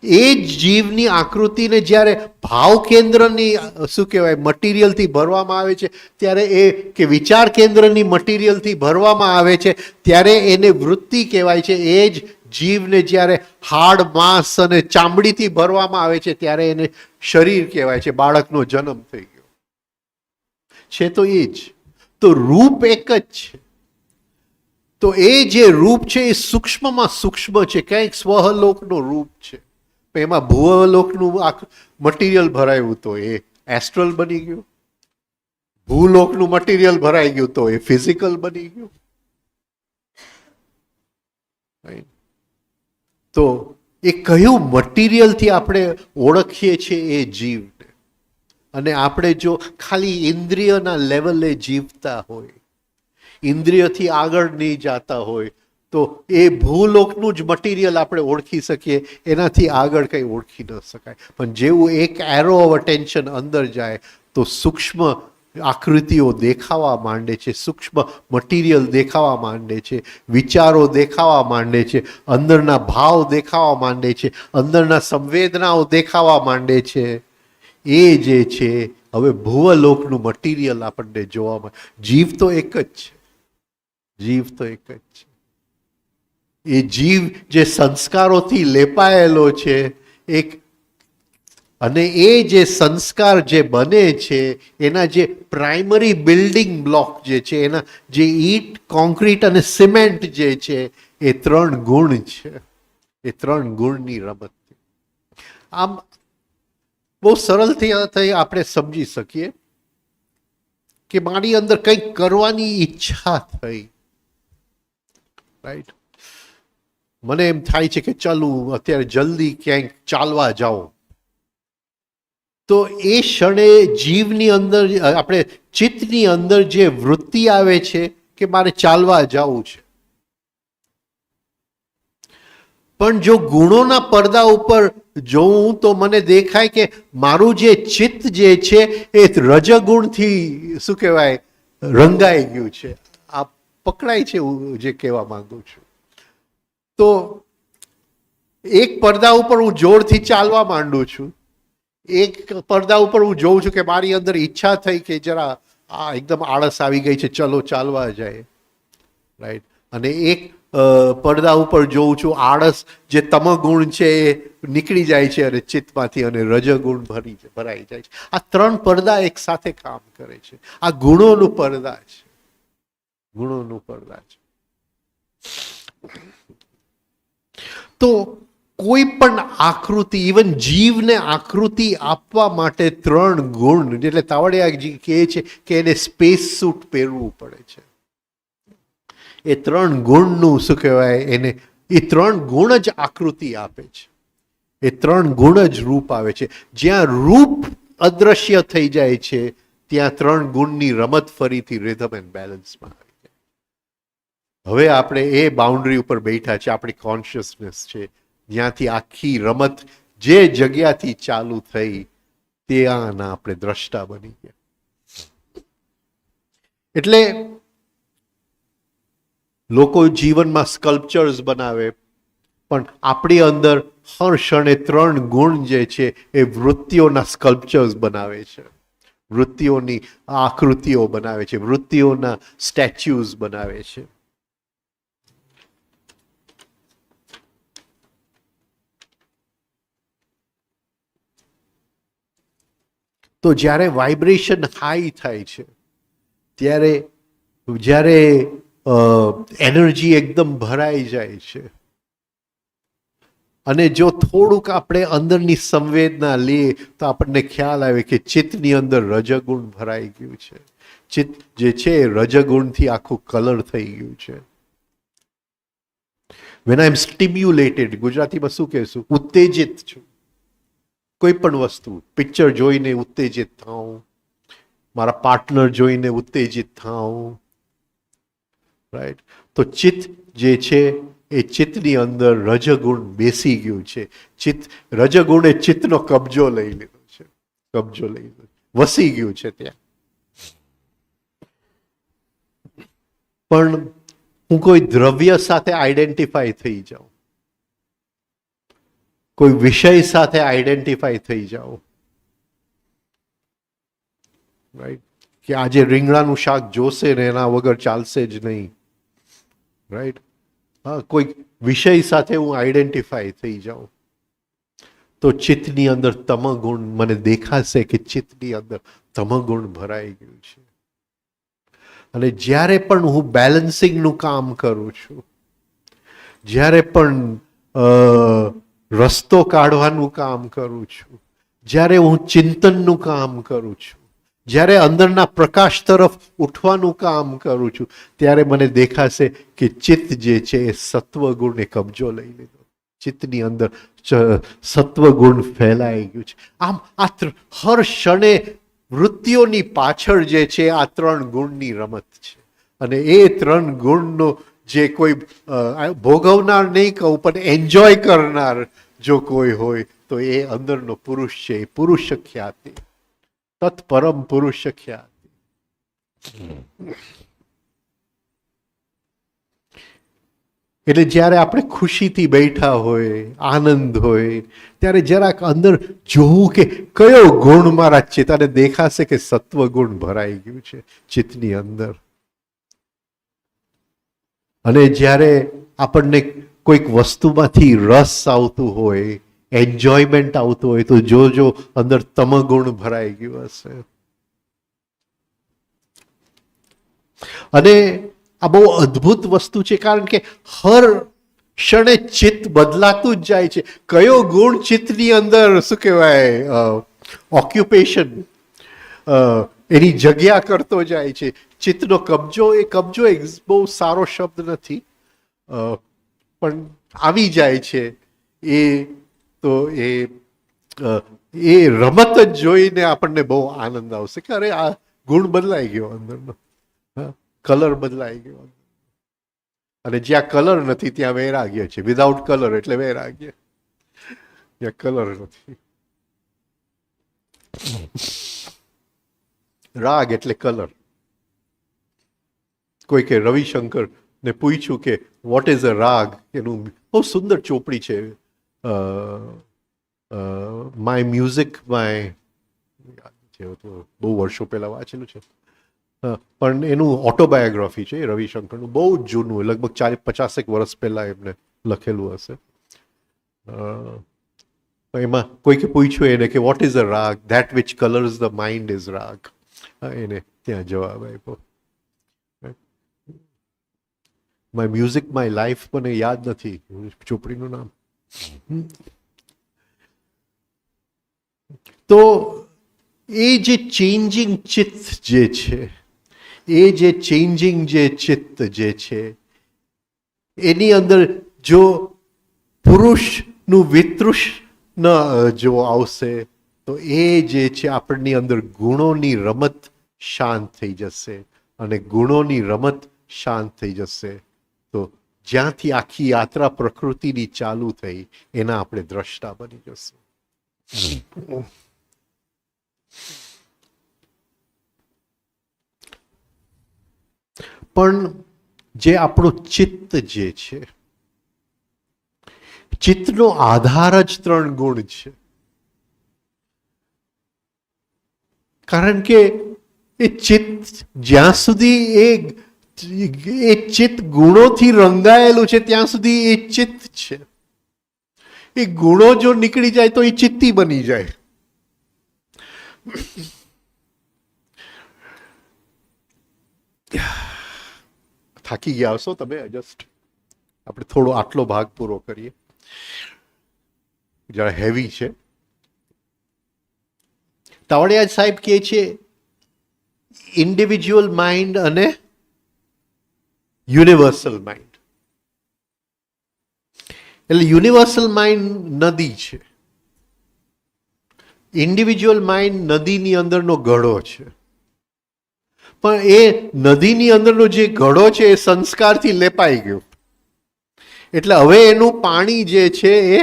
એ જ જીવની આકૃતિને જ્યારે ભાવ કેન્દ્રની શું કહેવાય મટીરિયલથી ભરવામાં આવે છે ત્યારે એ કે વિચાર કેન્દ્રની મટીરિયલથી ભરવામાં આવે છે ત્યારે એને વૃત્તિ કહેવાય છે. એ જ જીવને જ્યારે હાડ, માંસ અને ચામડીથી ભરવામાં આવે છે ત્યારે એને શરીર કહેવાય છે. બાળકનો જન્મ થઈ ગયો છે તો એ જ. તો રૂપ એક જ છે. તો એ જે રૂપ છે એ સૂક્ષ્મમાં સૂક્ષ્મ છે. કંઈક સ્વહલોકનો રૂપ છે, એમાં ભૂવલોકનું મટીરિયલ ભરાયું તો એ એસ્ટ્રલ બની ગયું, ભૂલોકનું મટીરિયલ ભરાઈ ગયું તો એ ફિઝિકલ બની ગયું. તો એ કયું મટીરિયલથી આપણે ઓળખીએ છીએ એ જીવને, અને આપણે જો ખાલી ઇન્દ્રિયના લેવલે જીવતા હોય, ઇન્દ્રિયથી આગળ નહીં જતા હોય, તો એ ભૂલોકનું જ મટીરિયલ આપણે ઓળખી શકીએ, એનાથી આગળ કંઈ ઓળખી ન શકાય. પણ જેવું એક એરો ઓફ અટેન્શન અંદર જાય તો સૂક્ષ્મ આકૃતિઓ દેખાવા માંડે છે, સૂક્ષ્મ મટીરિયલ દેખાવા માંડે છે, વિચારો દેખાવા માંડે છે, અંદરના ભાવ દેખાવા માંડે છે, અંદરના સંવેદનાઓ દેખાવા માંડે છે. એ જે છે હવે ભૂવલોકનું મટીરિયલ આપણને જોવા મળે. જીવ તો એક જ છે, જીવ તો એક જ છે. એ જીવ જે સંસ્કારોથી લેપાયેલો છે એક, અને એ જે સંસ્કાર જે બને છે એના જે પ્રાઇમરી બિલ્ડિંગ બ્લોક જે છે, એના જે ઈટ, કોન્ક્રીટ અને સિમેન્ટ જે છે એ 3 ગુણ છે. એ 3 ગુણની રમત. આમ બહુ સરળથી આપણે સમજી શકીએ કે મારી અંદર કંઈક કરવાની ઈચ્છા થઈ, રાઈટ. મને એમ થાય છે કે ચાલું અત્યારે જલ્દી ક્યાંક ચાલવા જાઓ, તો એ ક્ષણે જીવની અંદર, આપણે ચિત્તની અંદર જે વૃત્તિ આવે છે કે મારે ચાલવા જવું છે. પણ જો ગુણોના પડદા ઉપર જોઉં તો મને દેખાય કે મારું જે ચિત્ત જે છે એ રજગુણથી શું કહેવાય રંગાઈ ગયું છે. આ પકડાય છે હું જે કહેવા માંગુ છું. તો એક પડદા ઉપર હું જોરથી ચાલવા માંડું છું, એક પડદા ઉપર હું જોઉં છું કે મારી અંદર ઈચ્છા થઈ કે જરા આ એકદમ આળસ આવી ગઈ છે, ચલો ચાલવા જાય, રાઈટ. અને એક પડદા ઉપર જોઉં છું આળસ જે તમગુણ છે એ નીકળી જાય છે અને ચિત્તમાંથી, અને રજગુણ ભરાઈ જાય છે. આ 3 પડદા એક સાથે કામ કરે છે. આ ગુણોનું પડદા છે, ગુણોનું પડદા છે. તો કોઈ પણ આકૃતિ, ઇવન જીવને આકૃતિ આપવા માટે 3 ગુણ, એટલે તાવડિયાજી કહે છે કે એને સ્પેસ સૂટ પહેરવું પડે છે. એ 3 ગુણનું શું કહેવાય એને, એ 3 ગુણ જ આકૃતિ આપે છે. એ 3 ગુણ જ રૂપ આવે છે. જ્યાં રૂપ અદ્રશ્ય થઈ જાય છે ત્યાં 3 ગુણની રમત ફરીથી રિધમ એન્ડ બેલેન્સમાં આવી જાય. હવે આપણે એ બાઉન્ડ્રી ઉપર બેઠા છે, આપણી કોન્શિયસનેસ છે, જ્યાંથી આખી રમત જે જગ્યાથી ચાલુ થઈ ત્યાંના આપણે દ્રષ્ટા બની ગયા. એટલે લોકો જીવનમાં સ્કલ્પચર્સ બનાવે, પણ આપણી અંદર હર ક્ષણે 3 ગુણ જે છે એ વૃત્તિઓના સ્કલ્પચર્સ બનાવે છે, વૃત્તિઓની આકૃતિઓ બનાવે છે, વૃત્તિઓના સ્ટેચ્યુઝ બનાવે છે. તો જ્યારે વાઇબ્રેશન હાઈ થાય છે, જ્યારે એનર્જી એકદમ ભરાઈ જાય છે, અને જો થોડુંક આપણે અંદરની સંવેદના લઈએ તો આપણને ખ્યાલ આવે કે ચિત્તની અંદર રજગુણ ભરાઈ ગયું છે. ચિત્ત જે છે એ રજગુણથી આખું કલર થઈ ગયું છે. વેન આઈ એમ સ્ટિમ્યુલેટેડ, ગુજરાતીમાં શું કહેશું, ઉત્તેજિત છું, કોઈ પણ વસ્તુ, પિક્ચર જોઈને ઉત્તેજિત થાઉં, મારા પાર્ટનર જોઈને ઉત્તેજિત થાઉં, રાઈટ, તો ચિત્ત જે છે એ ચિત્તની અંદર રજગુણ બેસી ગયું છે. રજગુણે ચિત્તનો કબજો લઈ લીધો છે, વસી ગયું છે ત્યાં. પણ હું કોઈ દ્રવ્ય સાથે આઈડેન્ટિફાઈ થઈ જાઉં, કોઈ વિષય સાથે આઈડેન્ટિફાઈ થઈ જાઉં, રાઈટ, કે આજે રીંગણાનું શાક જોશે ને એના વગર ચાલશે જ નહીં, રાઈટ, હા, કોઈ વિષય સાથે હું આઈડેન્ટિફાઈ થઈ જાઉં તો ચિત્તની અંદર તમગુણ, મને દેખાશે કે ચિત્તની અંદર તમગુણ ભરાઈ ગયું છે. અને જ્યારે પણ હું બેલેન્સિંગનું કામ કરું છું, જ્યારે પણ રસ્તો કાઢવાનું કામ કરું છું, જ્યારે હું ચિંતનનું કામ કરું છું, જ્યારે અંદરના પ્રકાશ તરફ ઉઠવાનું કામ કરું છું, ત્યારે મને દેખાશે કે ચિત્ત જે છે એ સત્વગુણને કબજો લઈ લીધો, ચિત્તની અંદર સત્વગુણ ફેલાઈ ગયું છે. આમ હર ક્ષણે વૃત્તિઓની પાછળ જે છે આ 3 ગુણની રમત છે. અને એ 3 ગુણનો જે કોઈ ભોગવનાર નહીં કહું, પણ એન્જોય કરનાર જો કોઈ હોય તો એ અંદરનો પુરુષ છે, એ પુરુષ ખ્યાતિ, તત્પરમ પુરુષ ખ્યાતિ. એટલે જ્યારે આપણે ખુશીથી બેઠા હોય, આનંદ હોય, ત્યારે જરાક અંદર જોવું કે કયો ગુણ મારા ચિત્ત, અને દેખાશે કે સત્વગુણ ભરાઈ ગયું છે ચિત્તની અંદર. અને જ્યારે આપણને કોઈક વસ્તુમાંથી રસ આવતું હોય, એન્જોયમેન્ટ આવતું હોય, તો જો અંદર તમગુણ ભરાઈ ગયું હશે. અને આ બહુ અદ્ભુત વસ્તુ છે, કારણ કે હર ક્ષણે ચિત્ત બદલાતું જ જાય છે. કયો ગુણ ચિત્તની અંદર શું કહેવાય ઓક્યુપેશન, એની જગ્યા કરતો જાય છે. ચિત્તનો કબજો, એ કબજો એક બહુ સારો શબ્દ નથી, પણ આવી જાય છે. એ તો એ રમત જ જોઈને આપણને બહુ આનંદ આવશે કે અરે આ ગુણ બદલાઈ ગયો અંદરનો, કલર બદલાઈ ગયો. અને જ્યાં કલર નથી ત્યાં વૈરાગ્ય છે. વિધાઉટ કલર એટલે વૈરાગ્ય, જ્યાં કલર નથી. રાગ એટલે કલર. કોઈ કે રવિશંકર ને પૂછ્યું કે વોટ ઇઝ અ રાગ, એનું બહુ સુંદર ચોપડી છે, માય મ્યુઝિક માય, બહુ વર્ષો પહેલા વાંચેલું છે, પણ એનું ઓટોબાયોગ્રાફી છે રવિશંકરનું, બહુ જ જૂનું, લગભગ 40-50 વર્ષ પહેલા એમને લખેલું હશે. એમાં કોઈકે પૂછ્યું એને કે વોટ ઇઝ અ રાગ, that which colours the mind is રાગ. એને ત્યાં જવાબ આપ્યો, માય મ્યુઝિક માય લાઈફ, મને યાદ નથી ચોપડીનું નામ, તો એ જે ચેન્જિંગ ચિત્ત જે છે, એ જે ચેન્જિંગ જે ચિત્ત જે છે, એની અંદર જો પુરુષનું વિતૃષ્ણ જો આવશે તો એ જે છે આપણની અંદર ગુણોની રમત શાંત થઈ જશે, અને ગુણોની રમત શાંત થઈ જશે તો જ્યાંથી આખી યાત્રા પ્રકૃતિની ચાલુ થઈ એના આપણે દ્રષ્ટા બની જશું. પણ જે આપણું ચિત્ત જે છે, ચિત્તનો આધાર જ 3 ગુણ છે. કારણ કે એ ચિત્ત જ્યાં સુધી એ ચિત્ત ગુણોથી રંગાયેલું છે ત્યાં સુધી એ ચિત્ત છે. એ ગુણો જો નીકળી જાય તો એ ચિત્તી બની જાય. થાકી ગયા હશો તમે, જસ્ટ આપણે થોડો આટલો ભાગ પૂરો કરીએ, જરા હેવી છે. તાવડિયા સાહેબ કહે છે ઇન્ડિવિજ્યુઅલ માઇન્ડ અને યુનિવર્સલ માઇન્ડ. એટલે યુનિવર્સલ માઇન્ડ નદી છે, ઇન્ડિવિજ્યુઅલ માઇન્ડ નદીની અંદરનો ઘડો છે. પણ એ નદીની અંદરનો જે ઘડો છે એ સંસ્કારથી લેપાઈ ગયો, એટલે હવે એનું પાણી જે છે એ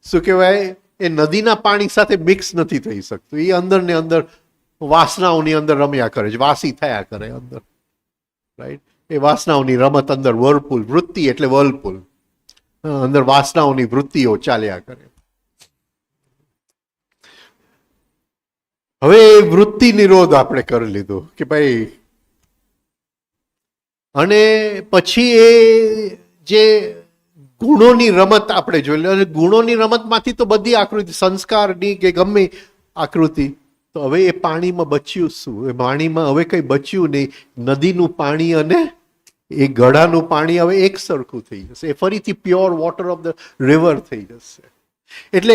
શું કહેવાય, એ નદીના પાણી સાથે મિક્સ નથી થઈ શકતું. એ અંદર ને અંદર વાસનાઓની અંદર રમ્યા કરે છે, વાસી થયા કરે અંદર, રાઈટ. એ વાસનાઓની રમત અંદર વર્લપુલ, વૃત્તિ એટલે વર્લપુલ, અંદર વાસનાઓની વૃત્તિઓ ચાલ્યા કરે. હવે એ વૃત્તિ નિરોધ આપણે કરી લીધો કે ભાઈ, અને પછી એ જે ગુણોની રમત આપણે જોઈ લે, અને ગુણોની રમતમાંથી તો બધી આકૃતિ, સંસ્કારની કે ગમે આકૃતિ, તો હવે એ પાણીમાં બચ્યું શું? એ પાણીમાં હવે કંઈ બચ્યું નહીં. નદીનું પાણી અને એ ગળાનું પાણી હવે એક સરખું થઈ જશે, એ ફરીથી pure water of the river થઈ જશે. એટલે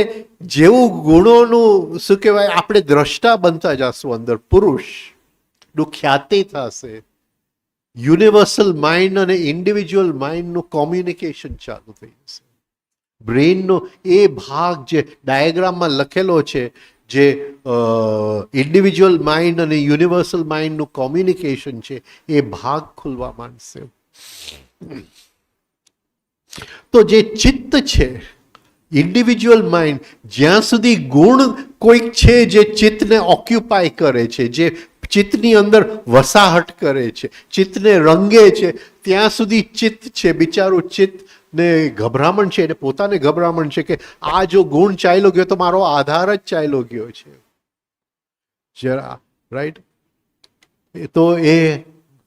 જેવું ગુણોનું શું કહેવાય, આપણે દ્રષ્ટા બનતા જશું, અંદર પુરુષનું ખ્યાતિ થશે, યુનિવર્સલ માઇન્ડ અને ઇન્ડિવિજ્યુઅલ માઇન્ડનું કોમ્યુનિકેશન ચાલુ થઈ જશે. બ્રેઇનનો એ ભાગ જે ડાયાગ્રામમાં લખેલો છે, જે ઇન્ડિવિજ્યુઅલ માઇન્ડ અને યુનિવર્સલ માઇન્ડનું કોમ્યુનિકેશન છે, એ ભાગ ખુલવા માંડશે. તો જે ચિત્ત છે, ઇન્ડિવિજ્યુઅલ માઇન્ડ, જ્યાં સુધી ગુણ કોઈક છે જે ચિત્તને ઓક્યુપાય કરે છે, જે ચિત્તની અંદર વસાહટ કરે છે, ચિત્તને રંગે છે, ત્યાં સુધી ચિત્ત છે. બિચારું ચિત્તને ગભરામણ છે, એને પોતાને ગભરામણ છે કે આ જો ગુણ ચાલ્યો ગયો તો મારો આધાર જ ચાલ્યો ગયો છે, જરા, રાઈટ. તો એ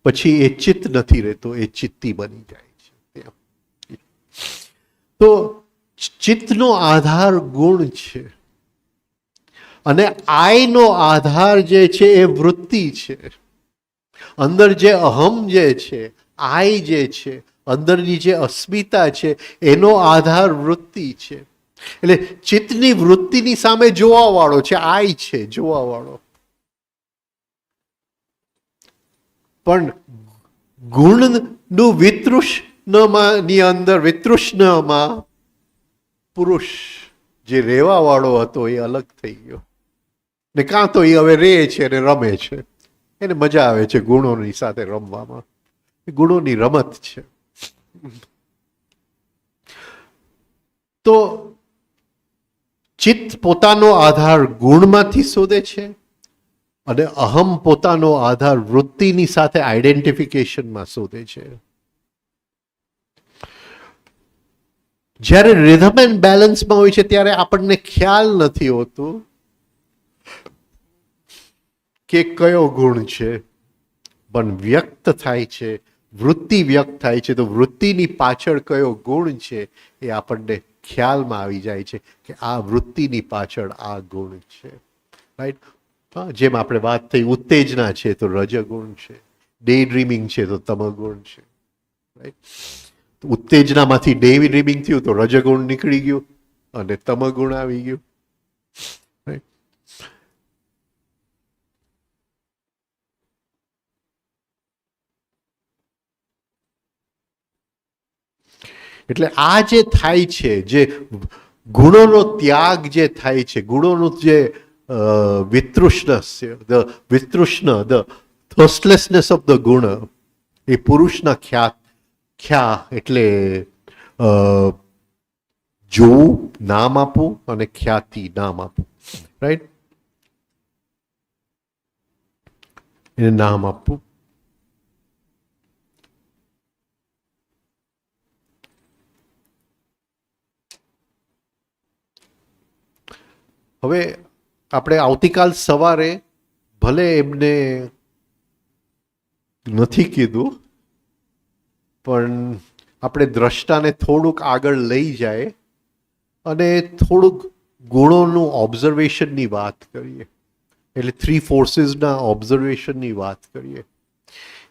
પછી એ ચિત્ત નથી રહેતો, એ ચિત્તી બની જાય છે. તો ચિત્તનો આધાર ગુણ છે, અને આયનો આધાર જે છે એ વૃત્તિ છે. અંદર જે અહમ જે છે, આય જે છે, અંદરની જે અસ્મિતા છે, એનો આધાર વૃત્તિ છે. એટલે ચિત્તની વૃત્તિની સામે જોવા વાળો છે આય છે, જોવા વાળો. પણ ગુણનું વિતૃષ્ણની અંદર, વિતૃષ્ણમાં પુરુષ જે રહેવા વાળો હતો એ અલગ થઈ ગયો, ને કાં તો એ હવે રહે છે અને રમે છે, એને મજા આવે છે ગુણોની સાથે રમવામાં. ગુણોની રમત છે. તો ચિત્ત પોતાનો આધાર ગુણમાંથી શોધે છે, અને અહમ પોતાનો આધાર વૃત્તિની સાથે આઈડેન્ટિફિકેશનમાં શોધે છે. જ્યારે રિધમ એન્ડ બેલેન્સમાં હોય છે ત્યારે આપણને ખ્યાલ નથી હોતું કે કયો ગુણ છે, પણ વ્યક્ત થાય છે, વૃત્તિ વ્યક્ત થાય છે, તો વૃત્તિની પાછળ કયો ગુણ છે એ આપણને ખ્યાલમાં આવી જાય છે કે આ વૃત્તિની પાછળ આ ગુણ છે, રાઈટ. હા, જેમ આપણે વાત થઈ, ઉત્તેજના છે તો રજગુણ છે, ડે ડ્રીમિંગ છે તો તમગુણ છે, રાઈટ. તો ઉત્તેજનામાંથી ડે ડ્રીમિંગ થયું તો રજગુણ નીકળી ગયું અને તમગુણ આવી ગયું. Right? એટલે આ જે થાય છે, જે ગુણોનો ત્યાગ જે થાય છે, ગુણોનું જે વિતૃષ્ણ, ધ થર્સ્ટલેસનેસ ઓફ ધ ગુણ, એ પુરુષના ખ્યા એટલે જોવું, નામ આપવું, અને ખ્યાતિ નામ આપવું. રાઈટ? એને નામ આપવું. હવે આપણે આવતીકાલ સવારે ભલે એમને નથી કીધું, પણ આપણે દ્રષ્ટાને થોડુંક આગળ લઈ જાય અને થોડુંક ગુણોનું ઓબ્ઝર્વેશનની વાત કરીએ. એટલે 3 ફોર્સીસના ઓબ્ઝર્વેશનની વાત કરીએ.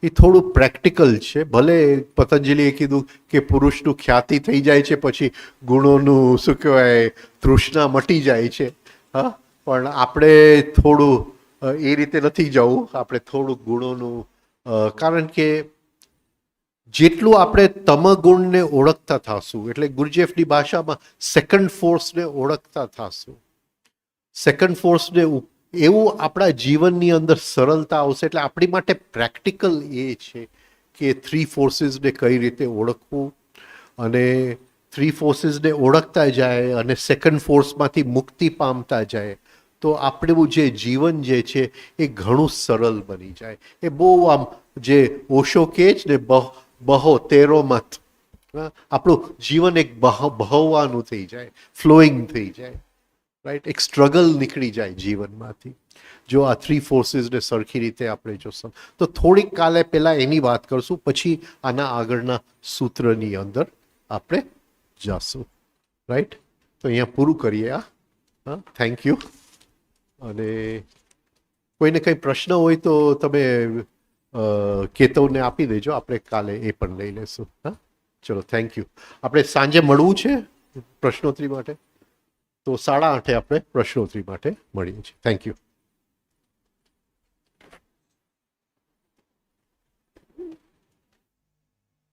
એ થોડું પ્રેક્ટિકલ છે. ભલે પતંજલિએ કીધું કે પુરુષનું ખ્યાતિ થઈ જાય છે, પછી ગુણોનું શું કહેવાય તૃષ્ણા મટી જાય છે. હા, પણ આપણે થોડું એ રીતે નથી જવું. આપણે થોડુંક ગુણોનું, કારણ કે જેટલું આપણે તમગુણને ઓળખતા થશું, એટલે ગુરુજેફની ભાષામાં સેકન્ડ ફોર્સને ઓળખતા થશું, સેકન્ડ ફોર્સને એવું આપણા જીવનની અંદર સરળતા આવશે. એટલે આપણી માટે પ્રેક્ટિકલ એ છે કે 3 ફોર્સીસને કઈ રીતે ઓળખવું, અને 3 ફોર્સીસને ઓળખતા જાય અને સેકન્ડ ફોર્સમાંથી મુક્તિ પામતા જાય તો આપણું જે જીવન જે છે એ ઘણું સરળ બની જાય. એ બહુ આમ જે ઓશો કહે છે ને, બહો તેરો મત, આપણું જીવન એક બહવાનું થઈ જાય, ફ્લોઈંગ થઈ જાય. રાઈટ? એક સ્ટ્રગલ નીકળી જાય જીવનમાંથી જો આ 3 ફોર્સીસને સરખી રીતે આપણે જોશું. તો થોડીક કાલે પહેલાં એની વાત કરશું, પછી આના આગળના સૂત્રની અંદર આપણે જાશું. રાઈટ? તો અહીંયા પૂરું કરીએ. હા, થેન્ક યુ. અને કોઈને કંઈ પ્રશ્ન હોય તો તમે કેતવને આપી દેજો, આપણે કાલે એ પણ લઈ લેશું. હા, ચલો, થેન્ક યુ. આપણે સાંજે મળવું છે પ્રશ્નોત્તરી માટે, તો 8:30 આપણે પ્રશ્નોત્તરી માટે મળીએ છીએ. Thank you.